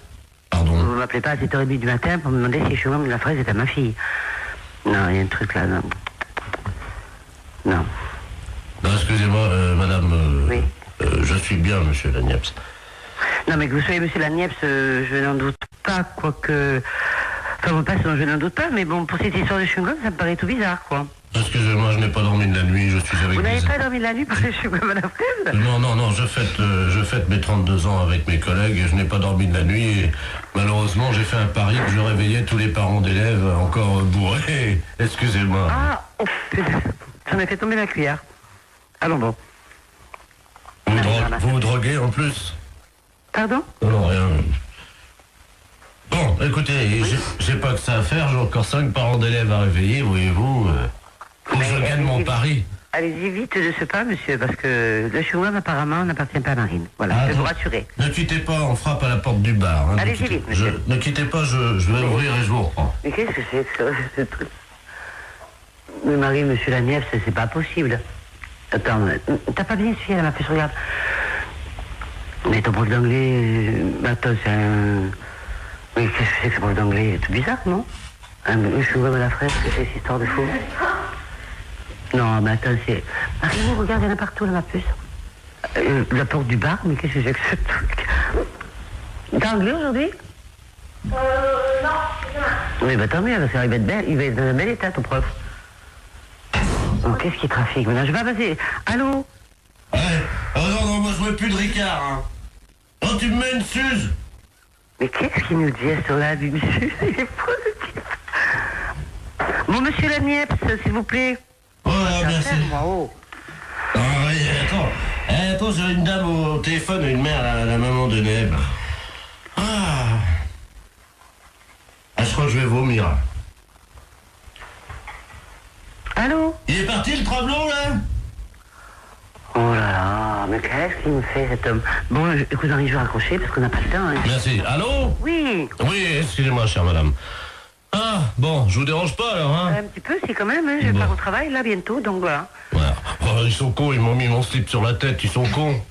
Pardon? Vous m'appelez pas à 7h30 du matin pour me demander si le chewing-gum de la fraise est à ma fille. Non, il y a un truc là, non. Non. Non, excusez-moi, madame, oui. Je suis bien, monsieur Lagneps. Non, mais que vous soyez monsieur Lagneps, je n'en doute pas, quoique... Enfin, vos passions, je n'en doute pas, mais bon, pour cette histoire de chewing-gum, ça me paraît tout bizarre, quoi. Excusez-moi, je n'ai pas dormi de la nuit, je suis avec... Vous n'avez pas dormi de la nuit pour le chewing-gum à la fraise? Non, je fête mes 32 ans avec mes collègues et je n'ai pas dormi de la nuit et malheureusement, j'ai fait un pari que je réveillais tous les parents d'élèves encore bourrés. Excusez-moi. Ah, oh, putain, j'en ai fait tomber la cuillère. Allons bon. Vous vous droguez en plus? Pardon? Non, rien. Bon, écoutez, j'ai pas que ça à faire, j'ai encore 5 parents d'élèves à réveiller, voyez-vous. Faut que je gagne mon pari. Allez-y vite de ce pas, monsieur, parce que le chewing-gum apparemment n'appartient pas à Marine. Voilà, je vais vous rassurer. Ne quittez pas, on frappe à la porte du bar. Hein, allez-y vite, monsieur. Ne quittez pas, je vais ouvrir et je vous reprends. Mais qu'est-ce que c'est que ce truc? Mais Marie, monsieur Lagneps, c'est pas possible. Attends, t'as pas bien suivi, elle m'a fait ce regarde. Mais ton prof d'anglais, attends, c'est un... Mais qu'est-ce que c'est que ce prof d'anglais? C'est bizarre, non? Un chewing-gum à la fraise, que c'est cette histoire de fou? Non, mais attends, c'est... Marie, regarde, il y en a partout, là, ma puce. La porte du bar, mais qu'est-ce que c'est que ce truc? T'as anglais aujourd'hui? Non. Oui, bah tant mieux, parce qu'il va être belle, il va être dans un bel état, ton prof. Oh, qu'est-ce qui trafique maintenant? Je vais pas passer. Allô? Ouais. Oh non, moi je veux plus de Ricard, hein. Oh, tu me mets une suze. Mais qu'est-ce qu'il nous dit à ce là du monsieur? Il est fou, ce type. Bon, monsieur Lagneps, s'il vous plaît. Oh, merci. Oh. Ah oui, attends, j'ai une dame au téléphone et une mère, la maman de Neb. Je crois que je vais vomir. Allô? Il est parti le travelot, là? Oh là là, mais qu'est-ce qu'il me fait, cet homme? Bon, écoute, Henri, je vais raccrocher parce qu'on n'a pas le temps. Hein. Merci. Allô? Oui. Oui, excusez-moi, chère madame. Ah, bon, je vous dérange pas, alors, hein? Un petit peu, si, quand même, hein, je vais pas au travail, là, bientôt, donc voilà. Voilà. Oh, ils sont cons, ils m'ont mis mon slip sur la tête, ils sont cons.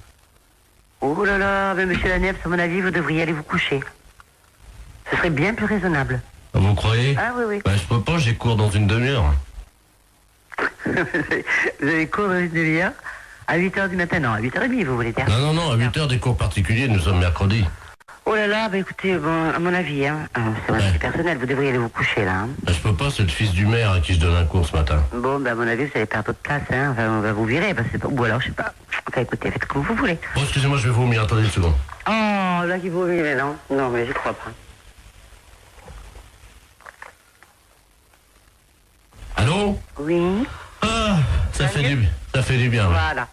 Oh là là, mais monsieur Lagneps, à mon avis, vous devriez aller vous coucher. Ce serait bien plus raisonnable. Vous croyez? Ah oui, oui. Bah, je peux pas, j'ai cours dans une demi-heure. Vous avez cours dans une demi-heure? À 8h du matin, non, à 8h30, vous voulez dire? Non, à 8h des cours particuliers, nous sommes mercredi. Oh là là, bah écoutez, bon, à mon avis, hein, c'est mon avis personnel, vous devriez aller vous coucher, là. Hein. Bah, je peux pas, c'est le fils du maire à qui je donne un cours ce matin. Bon, bah à mon avis, vous allez perdre votre place, hein, enfin, on va vous virer, parce que c'est pas... Ou alors, je sais pas. Enfin, écoutez, faites comme vous voulez. Oh, excusez-moi, je vais vomir, attendez une seconde. Oh, là, qui vomit, mais non. Non, mais j'y crois pas. Allô? Oui. Ah, ça fait du bien. Voilà.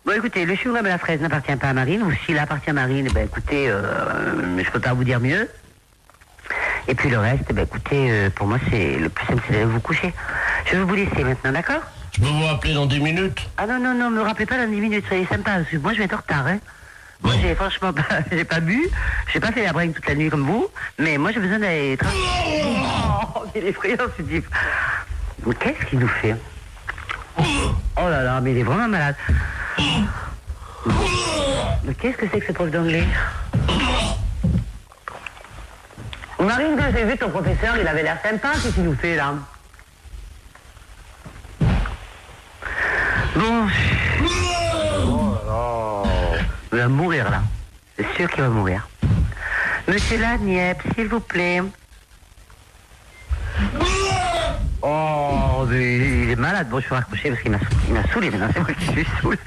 Bon, écoutez, le chou-fleur de la fraise n'appartient pas à Marine, ou s'il appartient à Marine, ben écoutez, je peux pas vous dire mieux. Et puis le reste, ben écoutez, pour moi, c'est le plus simple, c'est d'aller vous coucher. Je vais vous laisser maintenant, d'accord? Je peux vous rappeler dans 10 minutes? Ah non, me rappelez pas dans 10 minutes, soyez sympa, parce que moi je vais être en retard, hein. Moi j'ai franchement pas, j'ai pas bu, j'ai pas fait la bringue toute la nuit comme vous, mais moi j'ai besoin d'aller travailler. Oh, il est effrayant ce type. Mais qu'est-ce qu'il nous fait? Oh là là, mais il est vraiment malade. Mais qu'est-ce que c'est que ce prof d'anglais? Marine, quand j'ai vu ton professeur, il avait l'air sympa, qu'est-ce qu'il nous fait là? Bon. Oh là là. Il va mourir là. C'est sûr qu'il va mourir. Monsieur Laniep, s'il vous plaît. Oh, mais il est malade. Bon, je vais raccrocher parce qu'il m'a saoulé maintenant. C'est moi qui suis saoulé.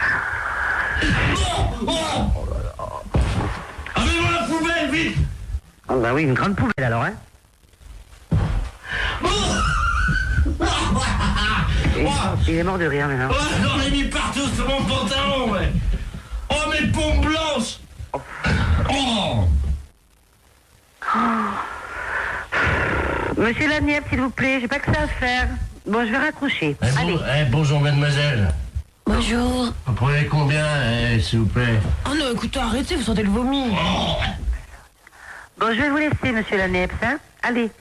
Oh là là. Avez-moi la poubelle, vite! Oh bah oui, une grande poubelle alors, hein. Il est mort de rire maintenant. Oh, j'en ai mis partout sur mon pantalon, ouais. Oh, mes pompes blanches. Oh. Monsieur Laniep, s'il vous plaît, j'ai pas que ça à faire. Bon, je vais raccrocher. Allez. Bonjour, mademoiselle. Bonjour. Vous prenez combien, s'il vous plaît? Oh non, écoutez, arrêtez, vous sentez le vomi. Oh. Bon, je vais vous laisser, monsieur Laniep, hein. Allez.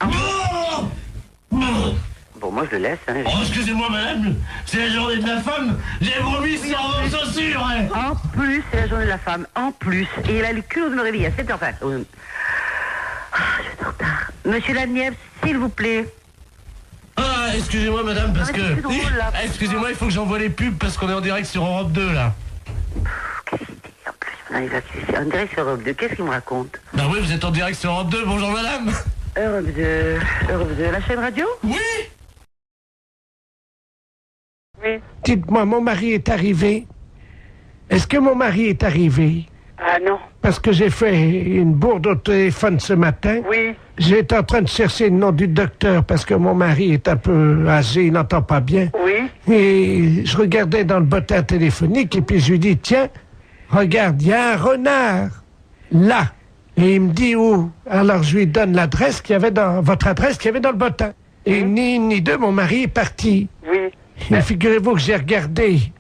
Oh. Bon, moi je le laisse, hein. Oh, excusez-moi, madame, c'est la journée de la femme. J'ai vomi sur vos chaussures, hein. En plus, c'est la journée de la femme, en plus. Et il a le culot de me réveiller à 7h. Enfin, je vais être en retard. Monsieur Laniep, s'il vous plaît. Ah, excusez-moi, madame, parce que... drôle, là, excusez-moi, il faut que j'envoie les pubs parce qu'on est en direct sur Europe 2, là. Qu'est-ce qu'il dit en plus? Non, il va en direct sur Europe 2. Qu'est-ce qu'il me raconte? Bah oui, vous êtes en direct sur Europe 2. Bonjour, madame. Europe 2, la chaîne radio? Oui. Oui. Dites-moi, mon mari est arrivé. Est-ce que mon mari est arrivé? Ah non. Parce que j'ai fait une bourde au téléphone ce matin. Oui. J'étais en train de chercher le nom du docteur parce que mon mari est un peu âgé, il n'entend pas bien. Oui. Et je regardais dans le bottin téléphonique et puis je lui dis, tiens, regarde, il y a un renard là. Et il me dit où? Alors je lui donne l'adresse qu'il y avait dans votre adresse qu'il y avait dans le bottin. Et ni une ni deux, mon mari est parti. Oui. Et figurez-vous que j'ai regardé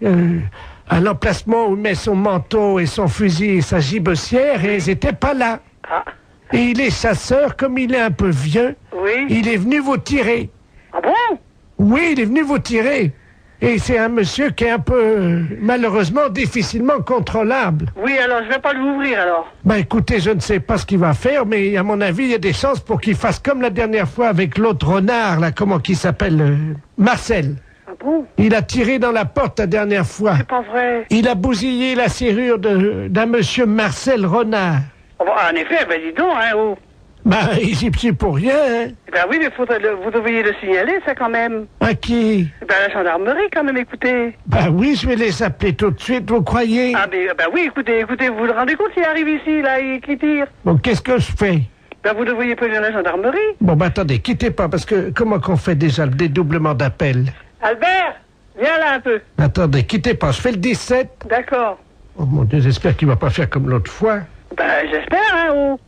à l'emplacement où il met son manteau et son fusil et sa gibecière et ils n'étaient pas là. Ah. Et il est chasseur, comme il est un peu vieux, oui. Il est venu vous tirer. Ah bon? Oui, il est venu vous tirer. Et c'est un monsieur qui est un peu, malheureusement, difficilement contrôlable. Oui, alors je vais pas l'ouvrir alors. Ben écoutez, je ne sais pas ce qu'il va faire, mais à mon avis, il y a des chances pour qu'il fasse comme la dernière fois avec l'autre renard, là, comment qu'il s'appelle, Marcel. Ah bon? Il a tiré dans la porte la dernière fois. C'est pas vrai. Il a bousillé la serrure d'un monsieur Marcel Renard. Oh, en effet, ben dis donc, hein, oh. Ben, il s'y plie pour rien, hein. Ben oui, mais vous devriez le signaler, ça, quand même. À qui? Ben, à la gendarmerie, quand même, écoutez. Ben oui, je vais les appeler tout de suite, vous croyez? Ah, ben oui, écoutez, vous vous rendez compte s'il arrive ici, là, et qu'il tire? Bon, qu'est-ce que je fais? Ben, vous devriez prévenir la gendarmerie. Bon, ben attendez, quittez pas, parce que comment qu'on fait déjà le dédoublement d'appel? Albert, viens là un peu. Attendez, quittez pas, je fais le 17. D'accord. Oh mon Dieu, j'espère qu'il va pas faire comme l'autre fois. Ben, j'espère, hein, oh.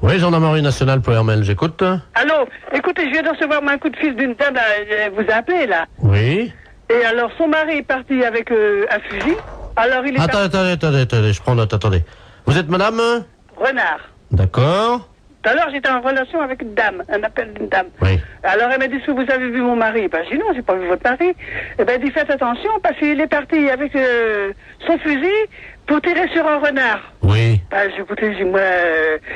Oui, gendarmerie nationale pour Hermel, j'écoute. Allô, écoutez, je viens de recevoir un coup de fil d'une dame, elle vous a appelé, là. Oui. Et alors, son mari est parti avec un fusil. Alors, il est... Attendez, je prends note, attendez. Vous êtes madame? Renard. D'accord. Tout à l'heure, j'étais en relation avec une dame, un appel d'une dame. Oui. Alors, elle m'a dit, est-ce que vous avez vu mon mari? Ben, j'ai dit, non, j'ai pas vu votre mari. Eh ben, elle dit, faites attention, parce qu'il est parti avec son fusil pour tirer sur un renard. Oui. Ben, écoutez, moi...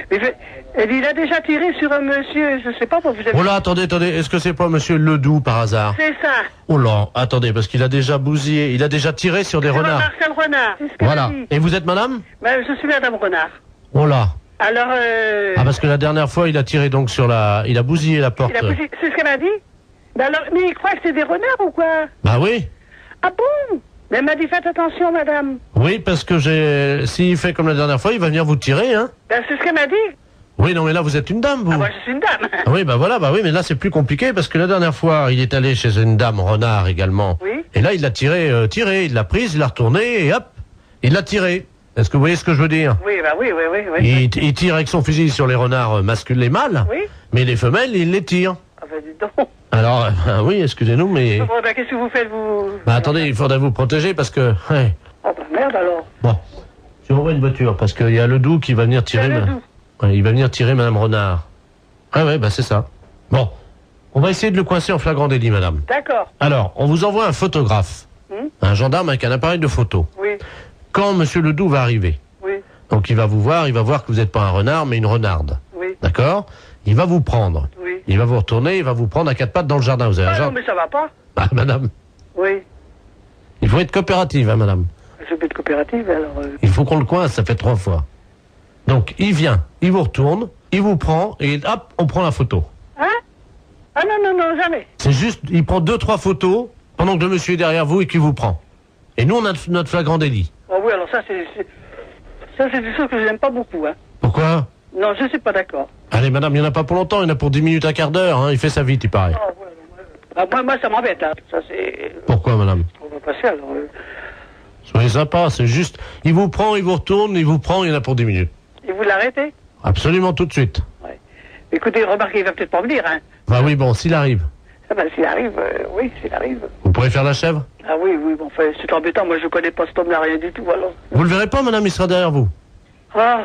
elle dit, il a déjà tiré sur un monsieur, je sais pas, vous avez... Oh là, attendez, est-ce que c'est pas monsieur Ledoux, par hasard? C'est ça. Oh là, attendez, parce qu'il a déjà bousillé, il a déjà tiré sur des renards. Marcel Renard, c'est ce qu'elle Voilà. a dit. Et vous êtes madame? Ben, je suis madame Renard. Oh là. Alors, Ah, parce que la dernière fois, il a tiré donc sur la... Il a bousillé la porte. C'est ce qu'elle m'a dit? Ben alors, mais il croit que c'est des renards ou quoi? Bah oui. Ah bon? Mais elle m'a dit, faites attention, madame. Oui, parce que s'il fait comme la dernière fois, il va venir vous tirer, hein. Ben, c'est ce qu'elle m'a dit. Oui, non, mais là, vous êtes une dame, vous. Ah, moi, je suis une dame. Ah oui, bah voilà, bah oui, mais là, c'est plus compliqué parce que la dernière fois, il est allé chez une dame renard également. Oui. Et là, il l'a tiré, il l'a prise, il l'a retournée et hop, il l'a tiré. Est-ce que vous voyez ce que je veux dire? Oui, bah oui. Il tire avec son fusil sur les renards masculins, les mâles, Oui. mais les femelles, il les tire. Ah, bah, dis donc. Alors, oui, excusez-nous, mais... Bon, bah, qu'est-ce que vous faites, vous? Bah attendez, il faudrait vous protéger parce que... Ouais. Oh, bah, merde, alors. Bon, je vous envoie une voiture parce qu'il y a le Doux qui va venir tirer... Ouais, il va venir tirer Madame Renard. Ah ouais, bah c'est ça. Bon, on va essayer de le coincer en flagrant délit, madame. D'accord. Alors, on vous envoie un photographe. Un gendarme avec un appareil de photo. Oui. Quand Monsieur Ledoux va arriver. Oui. Donc il va vous voir que vous n'êtes pas un renard, mais une renarde. Oui. D'accord? Il va vous prendre. Oui. Il va vous retourner, il va vous prendre à quatre pattes dans le jardin. Vous avez un Ah non, jardin? mais ça va pas. Ah, madame. Oui. Il faut être coopérative, hein, madame. Je peux être coopérative, alors... Il faut qu'on le coince, ça fait 3 fois. Donc, il vient, il vous retourne, il vous prend, et hop, on prend la photo. Hein? Ah non, jamais. C'est juste, il prend 2-3 photos, pendant que le monsieur est derrière vous et qu'il vous prend. Et nous, on a notre flagrant délit. Oh oui, alors ça, c'est des choses que j'aime pas beaucoup, hein. Pourquoi? Non, je suis pas d'accord. Allez, madame, il n'y en a pas pour longtemps, il y en a pour 10 minutes, un quart d'heure, hein, il fait ça vite, il paraît. Ah, ouais. Ah, moi, ça m'embête, hein. Ça, c'est... Pourquoi, madame? On va passer, alors... Soyez sympa, c'est juste, il vous prend, il vous retourne, il vous prend, il y en a pour 10 minutes. Et vous l'arrêtez? Absolument tout de suite. Ouais. Écoutez, remarquez, il va peut-être pas venir, hein. Bah oui, bon, s'il arrive. Ah ben, s'il arrive, oui, s'il arrive. Vous pourrez faire la chèvre? Ah oui, bon, enfin, c'est embêtant, moi, je connais pas cet homme-là, rien du tout, alors... Vous le verrez pas, madame, il sera derrière vous. Ah,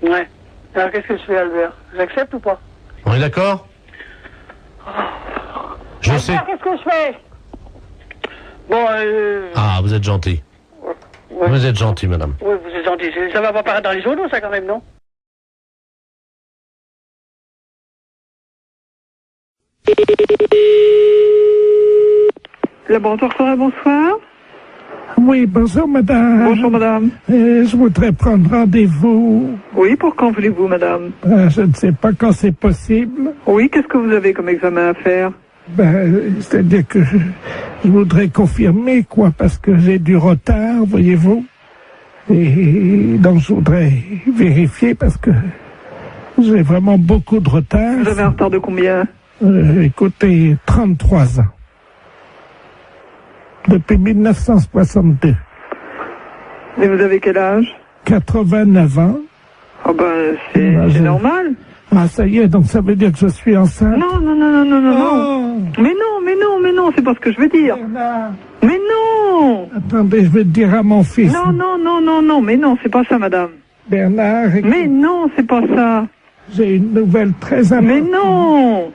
ouais. Alors, qu'est-ce que je fais, Albert? J'accepte ou pas? On est d'accord? Je Albert, sais. qu'est-ce que je fais? Bon, Ah, vous êtes gentil. ouais. Vous êtes gentil, madame. Oui, vous êtes gentil. Ça va pas paraître dans les journaux, ça, quand même, non? Laboratoire Forêt, bonsoir. Oui, bonjour madame. Bonjour madame. Je voudrais prendre rendez-vous. Oui, pour quand voulez-vous madame? Je ne sais pas quand c'est possible. Oui, qu'est-ce que vous avez comme examen à faire? C'est-à-dire que je voudrais confirmer, quoi, parce que j'ai du retard, voyez-vous. Et donc je voudrais vérifier parce que j'ai vraiment beaucoup de retard. Vous avez un retard de combien? Écoutez, 33 ans. Depuis 1962. Et vous avez quel âge? 89 ans. Oh ben, c'est normal. Ah, ça y est, donc ça veut dire que je suis enceinte? Non. Mais non, c'est pas ce que je veux dire. Bernard. Mais non! Attendez, je vais te dire à mon fils. Non, mais non, c'est pas ça, madame. Bernard. Écoute, mais non, c'est pas ça. J'ai une nouvelle très importante. Mais non!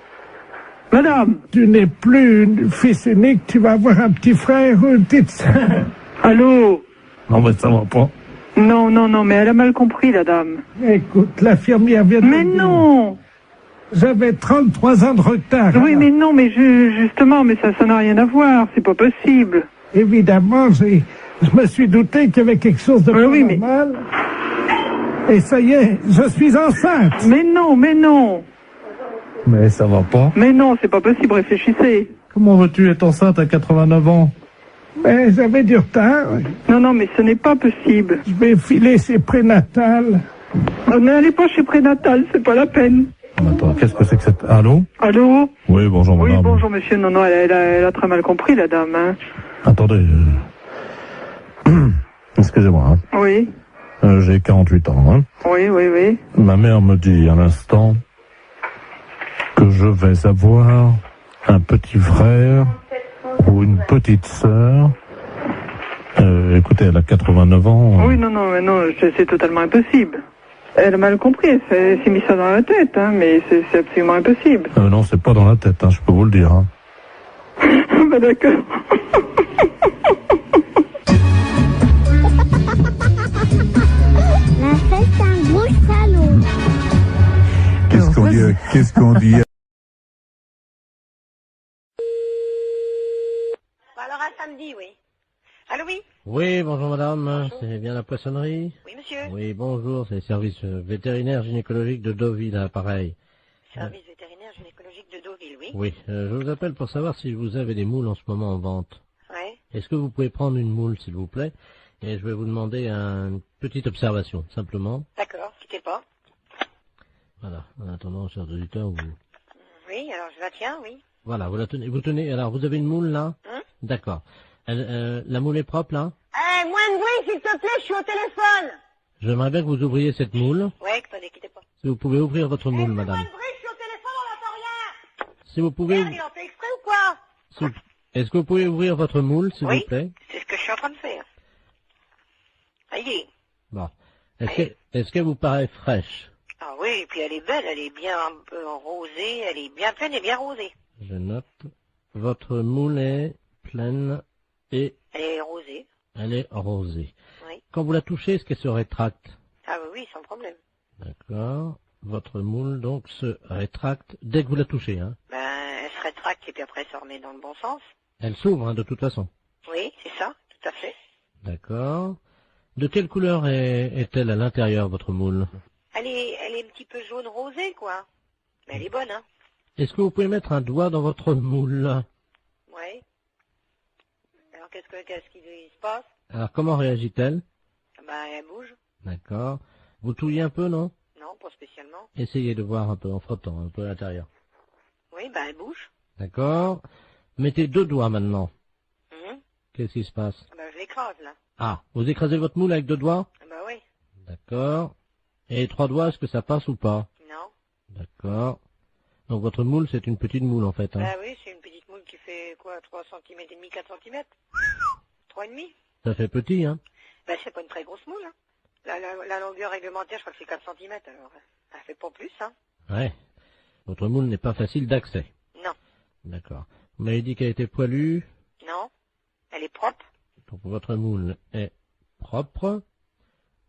Madame! Tu n'es plus une fils unique, tu vas avoir un petit frère ou une petite sœur. Allô? Non, mais ça va pas. Non, mais elle a mal compris, la dame. Écoute, l'infirmière vient de Mais non! J'avais 33 ans de retard. Oui, mais non, mais justement, mais ça n'a rien à voir, c'est pas possible. Évidemment, je me suis douté qu'il y avait quelque chose de normal. Et ça y est, je suis enceinte. Mais non. Mais ça va pas. Mais non, c'est pas possible, réfléchissez. Comment veux-tu être enceinte à 89 ans? Mais j'avais du retard. Non, mais ce n'est pas possible. Je vais filer chez Prénatal. N'allez pas chez Prénatal, c'est pas la peine. Attends, qu'est-ce que c'est que cette... Allô? Allô? Oui, bonjour madame. Oui, bonjour monsieur. Non, elle a très mal compris, la dame. Hein. Attendez. Excusez-moi. Hein. Oui. J'ai 48 ans. Hein. Oui. Ma mère me dit à l'instant que je vais avoir un petit frère ou une petite sœur. Écoutez, elle a 89 ans. Oui, non, c'est totalement impossible. Elle a mal compris, elle s'est mis ça dans la tête, hein, mais c'est absolument impossible. Non, c'est pas dans la tête, hein, je peux vous le dire. Hein. Bah d'accord. C'est un gros salaud. Qu'est-ce qu'on dit Alors à samedi, oui. Allô, oui? Oui, bonjour madame, c'est bien la poissonnerie? Oui, monsieur. Oui, bonjour, c'est le service vétérinaire gynécologique de Deauville, à l'appareil. Service vétérinaire gynécologique de Deauville, oui. Oui, je vous appelle pour savoir si vous avez des moules en ce moment en vente. Oui. Est-ce que vous pouvez prendre une moule, s'il vous plaît? Et je vais vous demander une petite observation, simplement. D'accord, quittez pas. En attendant, chers auditeurs, vous... Oui, alors je la tiens, oui. Voilà, vous la tenez. Vous tenez. Alors, vous avez une moule là? D'accord. La moule est propre là? Moins de bruit, s'il te plaît, je suis au téléphone. J'aimerais bien que vous ouvriez cette moule. Ouais, attendez, quittez pas. Si vous pouvez ouvrir votre moule, madame. Moins de bruit, je suis au téléphone, on n'entend rien. Si vous pouvez... Merde, il en fait exprès ou quoi? Est-ce que vous pouvez ouvrir votre moule, s'il vous plaît? C'est ce que je suis en train de faire. Allez. Bon. Est-ce qu'elle vous paraît fraîche? Ah oui, et puis elle est belle, elle est bien un peu rosée, elle est bien pleine et bien rosée. Je note. Votre moule est pleine et... Elle est rosée. Elle est rosée. Oui. Quand vous la touchez, est-ce qu'elle se rétracte? Ah oui, sans problème. D'accord. Votre moule, donc, se rétracte dès que vous la touchez, hein? Ben, elle se rétracte et puis après elle se remet dans le bon sens. Elle s'ouvre, hein, de toute façon. Oui, c'est ça, tout à fait. D'accord. De quelle couleur est-elle à l'intérieur, votre moule? Elle est un petit peu jaune rosée, quoi. Mais elle est bonne, hein. Est-ce que vous pouvez mettre un doigt dans votre moule? Oui. Alors qu'est-ce qui se passe? Alors, comment réagit-elle? Ben, elle bouge. D'accord. Vous touillez un peu, non? Non, pas spécialement. Essayez de voir un peu en frottant, un peu à l'intérieur. Oui, ben, elle bouge. D'accord. Mettez 2 doigts maintenant. Qu'est-ce qui se passe? Ben, je l'écrase, là. Ah, vous écrasez votre moule avec 2 doigts? Ben oui. D'accord. Et 3 doigts, est-ce que ça passe ou pas? Non. D'accord. Donc votre moule, c'est une petite moule en fait. Hein. Ben oui, c'est une petite moule qui fait quoi, 3 cm et demi, 4 cm 3,5. Ça fait petit, hein? Ben c'est pas une très grosse moule, hein. La longueur réglementaire, je crois que c'est 4 cm, alors elle fait pas plus, hein. Ouais. Votre moule n'est pas facile d'accès. Non. D'accord. Vous m'avez dit qu'elle était poilue? Non. Elle est propre. Donc votre moule est propre.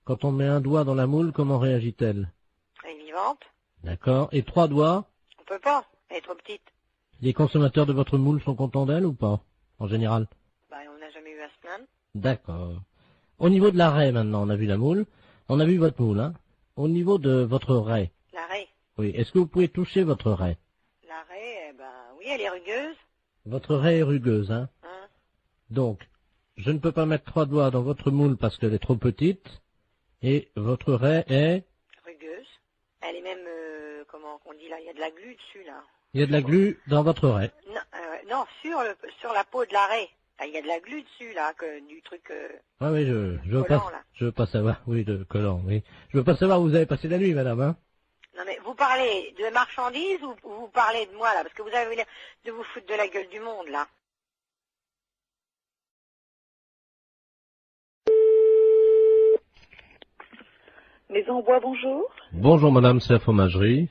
Quand on met un doigt dans la moule, comment réagit-elle? Elle est vivante. D'accord. Et 3 doigts? On peut pas, elle est trop petite. Les consommateurs de votre moule sont contents d'elle ou pas? En général? Ben on n'a jamais eu à se plaindre. D'accord. Au niveau de la raie maintenant, on a vu la moule. On a vu votre moule, hein? Au niveau de votre raie. La raie? Oui. Est-ce que vous pouvez toucher votre raie? La raie, eh ben oui, elle est rugueuse. Votre raie est rugueuse, hein? Donc, je ne peux pas mettre 3 doigts dans votre moule parce qu'elle est trop petite. Et votre raie est... rugueuse. Elle est même, comment on dit là, il y a de la glu dessus, là. Il y a de la glu dans votre raie. Non, non, sur la peau de la raie. Là, il y a de la glu dessus, là, du truc... Oui, je veux collant, pas... là. Je veux pas savoir... Oui, de collant, oui. Je veux pas savoir où vous avez passé la nuit, madame, hein? Non, mais vous parlez de marchandises ou vous parlez de moi, là? Parce que vous avez l'air de vous foutre de la gueule du monde, là. Maison au bois, bonjour. Bonjour, madame, c'est la fromagerie.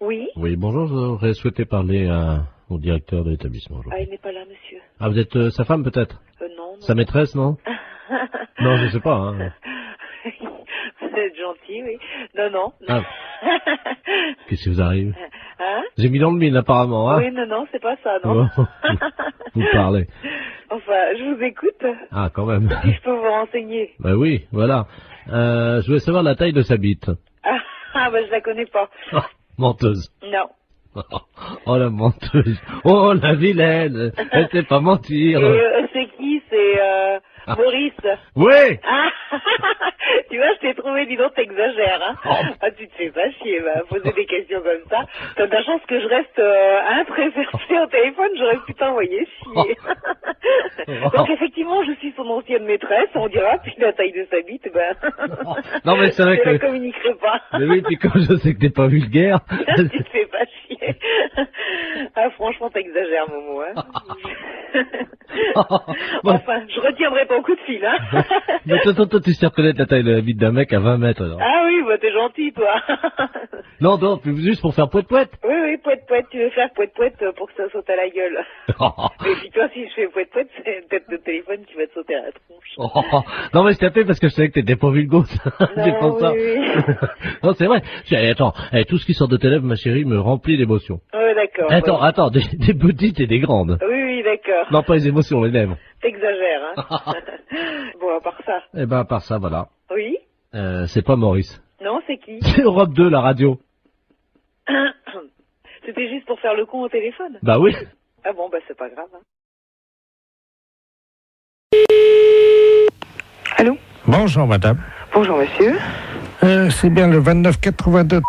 Oui. Oui, bonjour, j'aurais souhaité parler au directeur de l'établissement. Ah, il n'est pas là, monsieur. Ah, vous êtes sa femme, peut-être? Non. Sa maîtresse, non? Non, je sais pas, hein. Vous êtes gentil, oui. Non. Ah. Qu'est-ce qui vous arrive? Hein? J'ai mis dans le mille, apparemment, hein? Oui, non, c'est pas ça, non. Vous parlez. Enfin, je vous écoute. Ah, quand même. Si je peux vous renseigner. Ben oui, voilà. Je voulais savoir la taille de sa bite. Ah, je la connais pas. Oh, menteuse. Non. Oh, la menteuse. Oh, la vilaine. Elle sait pas mentir. C'est qui? C'est Maurice. Oui. Ah, tu vois, je t'ai trouvé, dis donc, t'exagères, hein. Ah, tu te fais pas chier, poser des questions comme ça. T'as de la chance que je reste très versée au téléphone, j'aurais pu t'envoyer chier. Donc, effectivement, je suis son ancienne maîtresse, on dira, puis la taille de sa bite, non, mais c'est vrai je que... ne communiquerai pas. Mais oui, puis comme je sais que t'es pas vulgaire... Tu te fais pas chier. Ah, franchement, t'exagères, Momo, hein. Enfin, je retiendrai ton coup de fil, hein. Mais toi, tu sais reconnaître la taille de la bite d'un mec à 20 mètres, alors. Ah oui, t'es gentil, toi. Non, juste pour faire poète-poète. Oui, poète-poète, tu veux faire poète-poète pour que ça saute à la gueule. Mais puis toi, si je fais poète-poète, c'est peut-être le téléphone qui va te sauter à la tronche. Non, mais je t'ai appelé parce que je savais que t'étais pas vulgose. C'est pour ça. Oui. Non, c'est vrai. Attends, tout ce qui sort de tes lèvres, ma chérie, me remplit d'émotions. Oui, d'accord. Attends, des petites et des grandes. Oui, d'accord. Non, pas les émotions, les lèvres. T'exagères, hein. Bon, à part ça. Eh ben, à part ça, voilà. Oui. C'est pas Maurice. Non, c'est qui? C'est Europe 2, la radio. C'était juste pour faire le con au téléphone? Bah oui. Ah bon, c'est pas grave, hein. Allô? Bonjour, madame. Bonjour, monsieur. C'est bien le 2982.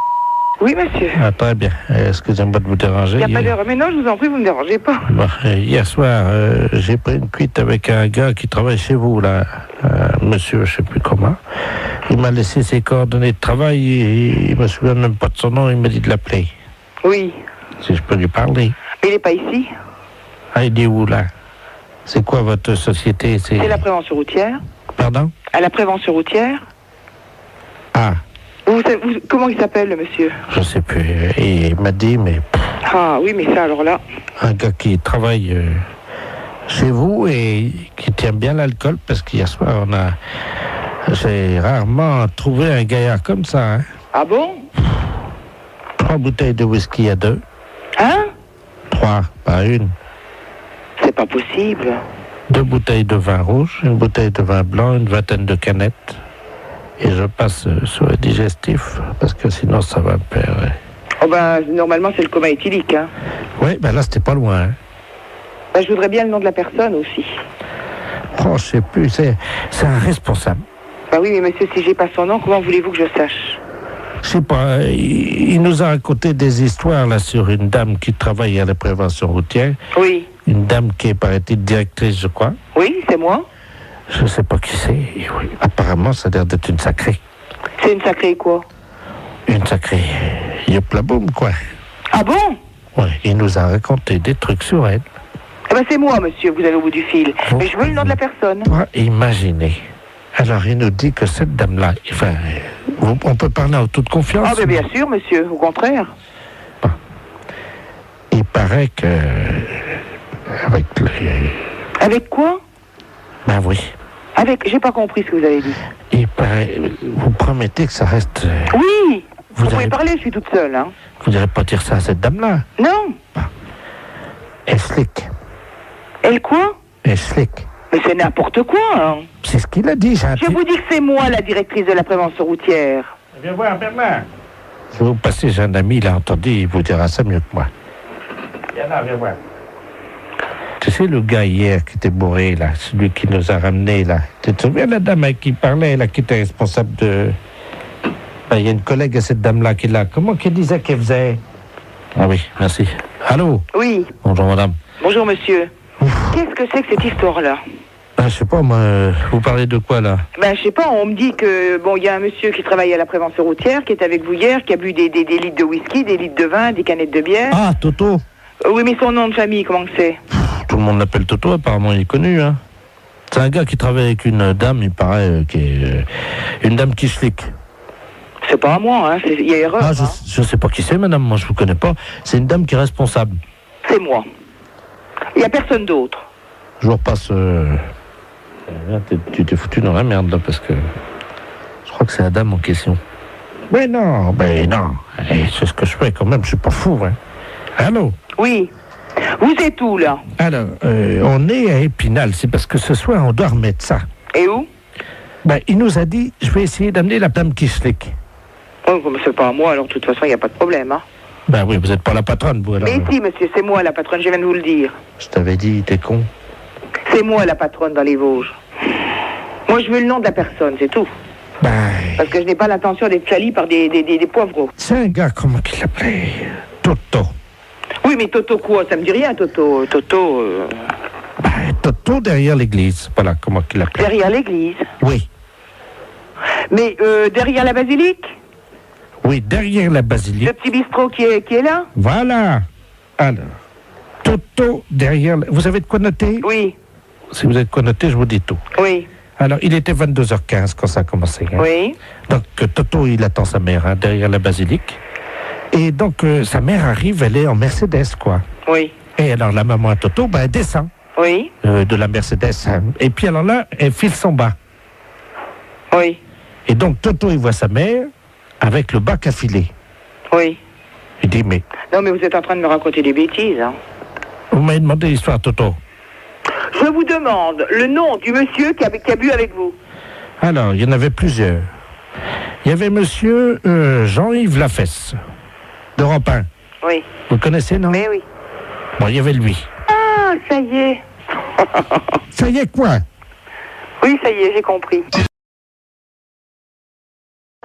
Oui, monsieur. Ah, très bien. Excusez-moi de vous déranger. Il n'y a pas d'heure. Mais non, je vous en prie, vous ne me dérangez pas. Bon, hier soir, j'ai pris une cuite avec un gars qui travaille chez vous, là. Monsieur, je ne sais plus comment. Il m'a laissé ses coordonnées de travail et il ne me souvient même pas de son nom. Il m'a dit de l'appeler. Oui. Si je peux lui parler. Mais il n'est pas ici. Ah, il est où, là? C'est quoi votre société? C'est la prévention routière. Pardon? À la prévention routière. Ah. Comment il s'appelle, le monsieur? Je sais plus. Et il m'a dit, mais... Ah oui, mais ça, alors là... Un gars qui travaille chez vous et qui tient bien l'alcool, parce qu'hier soir, j'ai rarement trouvé un gaillard comme ça. Hein. Ah bon? 3 bouteilles de whisky à 2. Hein? 3, pas une. C'est pas possible. 2 bouteilles de vin rouge, une bouteille de vin blanc, une vingtaine de canettes. Et je passe sur le digestif, parce que sinon ça va me perdre. Oh ben, normalement c'est le coma éthylique, hein. Oui, ben là c'était pas loin. Hein. Ben, je voudrais bien le nom de la personne aussi. Oh, je sais plus, c'est un responsable. Ben oui, mais monsieur, si j'ai pas son nom, comment voulez-vous que je sache? Je sais pas, il nous a raconté des histoires là sur une dame qui travaille à la prévention routière. Oui. Une dame qui est, paraît-il, directrice, je crois. Oui, c'est moi. Je sais pas qui c'est. Oui. Apparemment, ça a l'air d'être une sacrée. C'est une sacrée quoi? Une sacrée yop-la-boum, quoi. Ah bon? Oui, il nous a raconté des trucs sur elle. Eh ben c'est moi, monsieur, vous allez au bout du fil. Mais je veux le nom de la personne. Imaginez. Alors, il nous dit que cette dame-là, enfin, on peut parler en toute confiance. Ah ben bien sûr, monsieur, au contraire. Bon. Il paraît que... Avec quoi? Ben oui. J'ai pas compris ce que vous avez dit. Il paraît... Vous promettez que ça reste... Oui. Vous pouvez parler, je suis toute seule, hein. Vous n'allez pas dire ça à cette dame-là? Non. Bon. Elle slick. Elle quoi? Elle slick. Mais c'est n'importe quoi, hein. C'est ce qu'il a dit, Je vous dis que c'est moi, la directrice de la prévention routière. Viens voir, Bernard. Je vais vous passer, j'ai un ami, il a entendu, il vous dira ça mieux que moi. Viens là, viens voir. Tu sais, le gars hier qui était bourré, là, celui qui nous a ramenés, là. Tu te souviens, la dame avec qui parlait, là, qui était responsable de... Il y a une collègue à cette dame-là qui est là. Comment qu'elle disait qu'elle faisait? Ah oui, merci. Allô? Oui. Bonjour, madame. Bonjour, monsieur. Qu'est-ce que c'est que cette histoire-là? Je sais pas, moi, vous parlez de quoi, là? Ben, je sais pas, on me dit que, bon, il y a un monsieur qui travaille à la prévention routière, qui est avec vous hier, qui a bu des litres de whisky, des litres de vin, des canettes de bière. Ah, Toto. Oui, mais son nom de famille, comment que c'est? Tout le monde l'appelle Toto, apparemment, il est connu, hein. C'est un gars qui travaille avec une dame, il paraît, qui est une dame qui flic. C'est pas à moi, hein, il y a erreur. Ah, je sais pas qui c'est, madame, moi, je vous connais pas. C'est une dame qui est responsable. C'est moi. Il y a personne d'autre. Je vous repasse... Tu t'es foutu dans la merde, là, parce que... Je crois que c'est la dame en question. Mais non. C'est ce que je fais, quand même, je suis pas fou, hein. Allô? Oui. Vous êtes où, là? Alors, on est à Épinal, c'est parce que ce soir, on doit remettre ça. Et où? Ben, il nous a dit, je vais essayer d'amener la dame qui slick. Oh, mais c'est pas à moi, alors, de toute façon, il n'y a pas de problème, hein. Ben oui, vous n'êtes pas la patronne, vous, alors. Mais si, monsieur, c'est moi, la patronne, je viens de vous le dire. Je t'avais dit, t'es con. C'est moi, la patronne, dans les Vosges. Moi, je veux le nom de la personne, c'est tout. Ben... Parce que je n'ai pas l'intention d'être sali par des poivreaux. C'est un gars, comment qu'il l'appelait? Toto. Oui, mais Toto quoi? Ça me dit rien, Toto. Toto derrière l'église. Voilà, comment qu'il l'appelait. Derrière l'église? Oui. Mais derrière la basilique? Oui, derrière la basilique. Le petit bistrot qui est là? Voilà. Alors, Toto derrière... Vous avez de quoi noter? Oui. Si vous avez de quoi noter, je vous dis tout. Oui. Alors, il était 22h15 quand ça a commencé. Hein. Oui. Donc, Toto, il attend sa mère, hein, derrière la basilique. Et donc, sa mère arrive, elle est en Mercedes, quoi. Oui. Et alors, la maman à Toto, elle descend. Oui. De la Mercedes. Hein. Et puis, alors là, elle file son bas. Oui. Et donc, Toto, il voit sa mère avec le bac à filer. Oui. Il dit, mais... Non, mais vous êtes en train de me raconter des bêtises, hein. Vous m'avez demandé l'histoire, Toto. Je vous demande le nom du monsieur qui a bu avec vous. Alors, il y en avait plusieurs. Il y avait monsieur Jean-Yves Lafesse, d'Europe 1. Oui. Vous connaissez, non? Mais oui. Bon, il y avait lui. Ah, ça y est. Ça y est, quoi? Oui, ça y est, j'ai compris.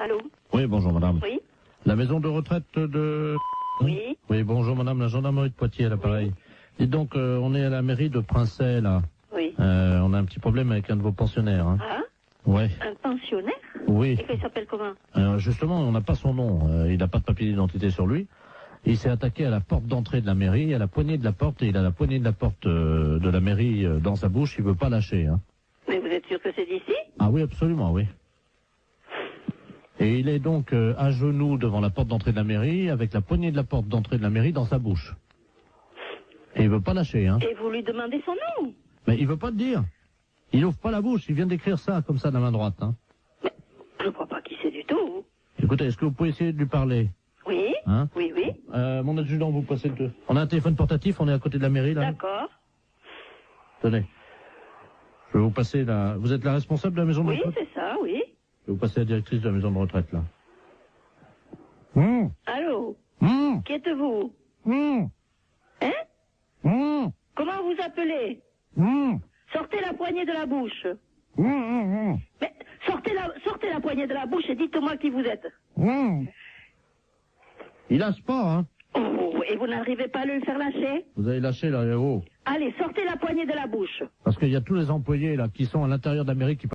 Allô? Oui, bonjour madame. Oui. La maison de retraite de... Oui. Oui, bonjour madame, la gendarmerie de Poitiers à l'appareil. Dites donc, on est à la mairie de Princey, là. Oui. On a un petit problème avec un de vos pensionnaires. Hein. Ah, Ouais. un pensionnaire? Oui. Et qu'il s'appelle comment? Justement, on n'a pas son nom. Il n'a pas de papier d'identité sur lui. Il s'est attaqué à la porte d'entrée de la mairie, à la poignée de la porte, et il a la poignée de la porte de la mairie dans sa bouche. Il veut pas lâcher. Hein. Mais vous êtes sûr que c'est d'ici? Ah oui, absolument, oui. Et il est donc à genoux devant la porte d'entrée de la mairie, avec la poignée de la porte d'entrée de la mairie dans sa bouche. Et il veut pas lâcher. Hein. Et vous lui demandez son nom? Mais il veut pas te dire. Il ouvre pas la bouche. Il vient d'écrire ça, comme ça, de la main droite. Hein. Mais je ne crois pas qui c'est du tout. Écoutez, est-ce que vous pouvez essayer de lui parler? Oui. Hein? Oui, oui. Mon adjudant, vous passez le... On a un téléphone portatif, on est à côté de la mairie, là. D'accord. Tenez. Je vais vous passer la... Vous êtes la responsable de la maison de retraite? Oui, c'est ça, oui. Je vais vous passer la directrice de la maison de retraite, là. Allô? Qui êtes-vous? Hein? Comment vous appelez? Sortez la poignée de la bouche. Mais sortez la poignée de la bouche et dites-moi qui vous êtes. Il lâche pas, hein. Oh, et vous n'arrivez pas à le faire lâcher? Vous avez lâché, là, haut. Allez, sortez la poignée de la bouche. Parce qu'il y a tous les employés, là, qui sont à l'intérieur de la mairie qui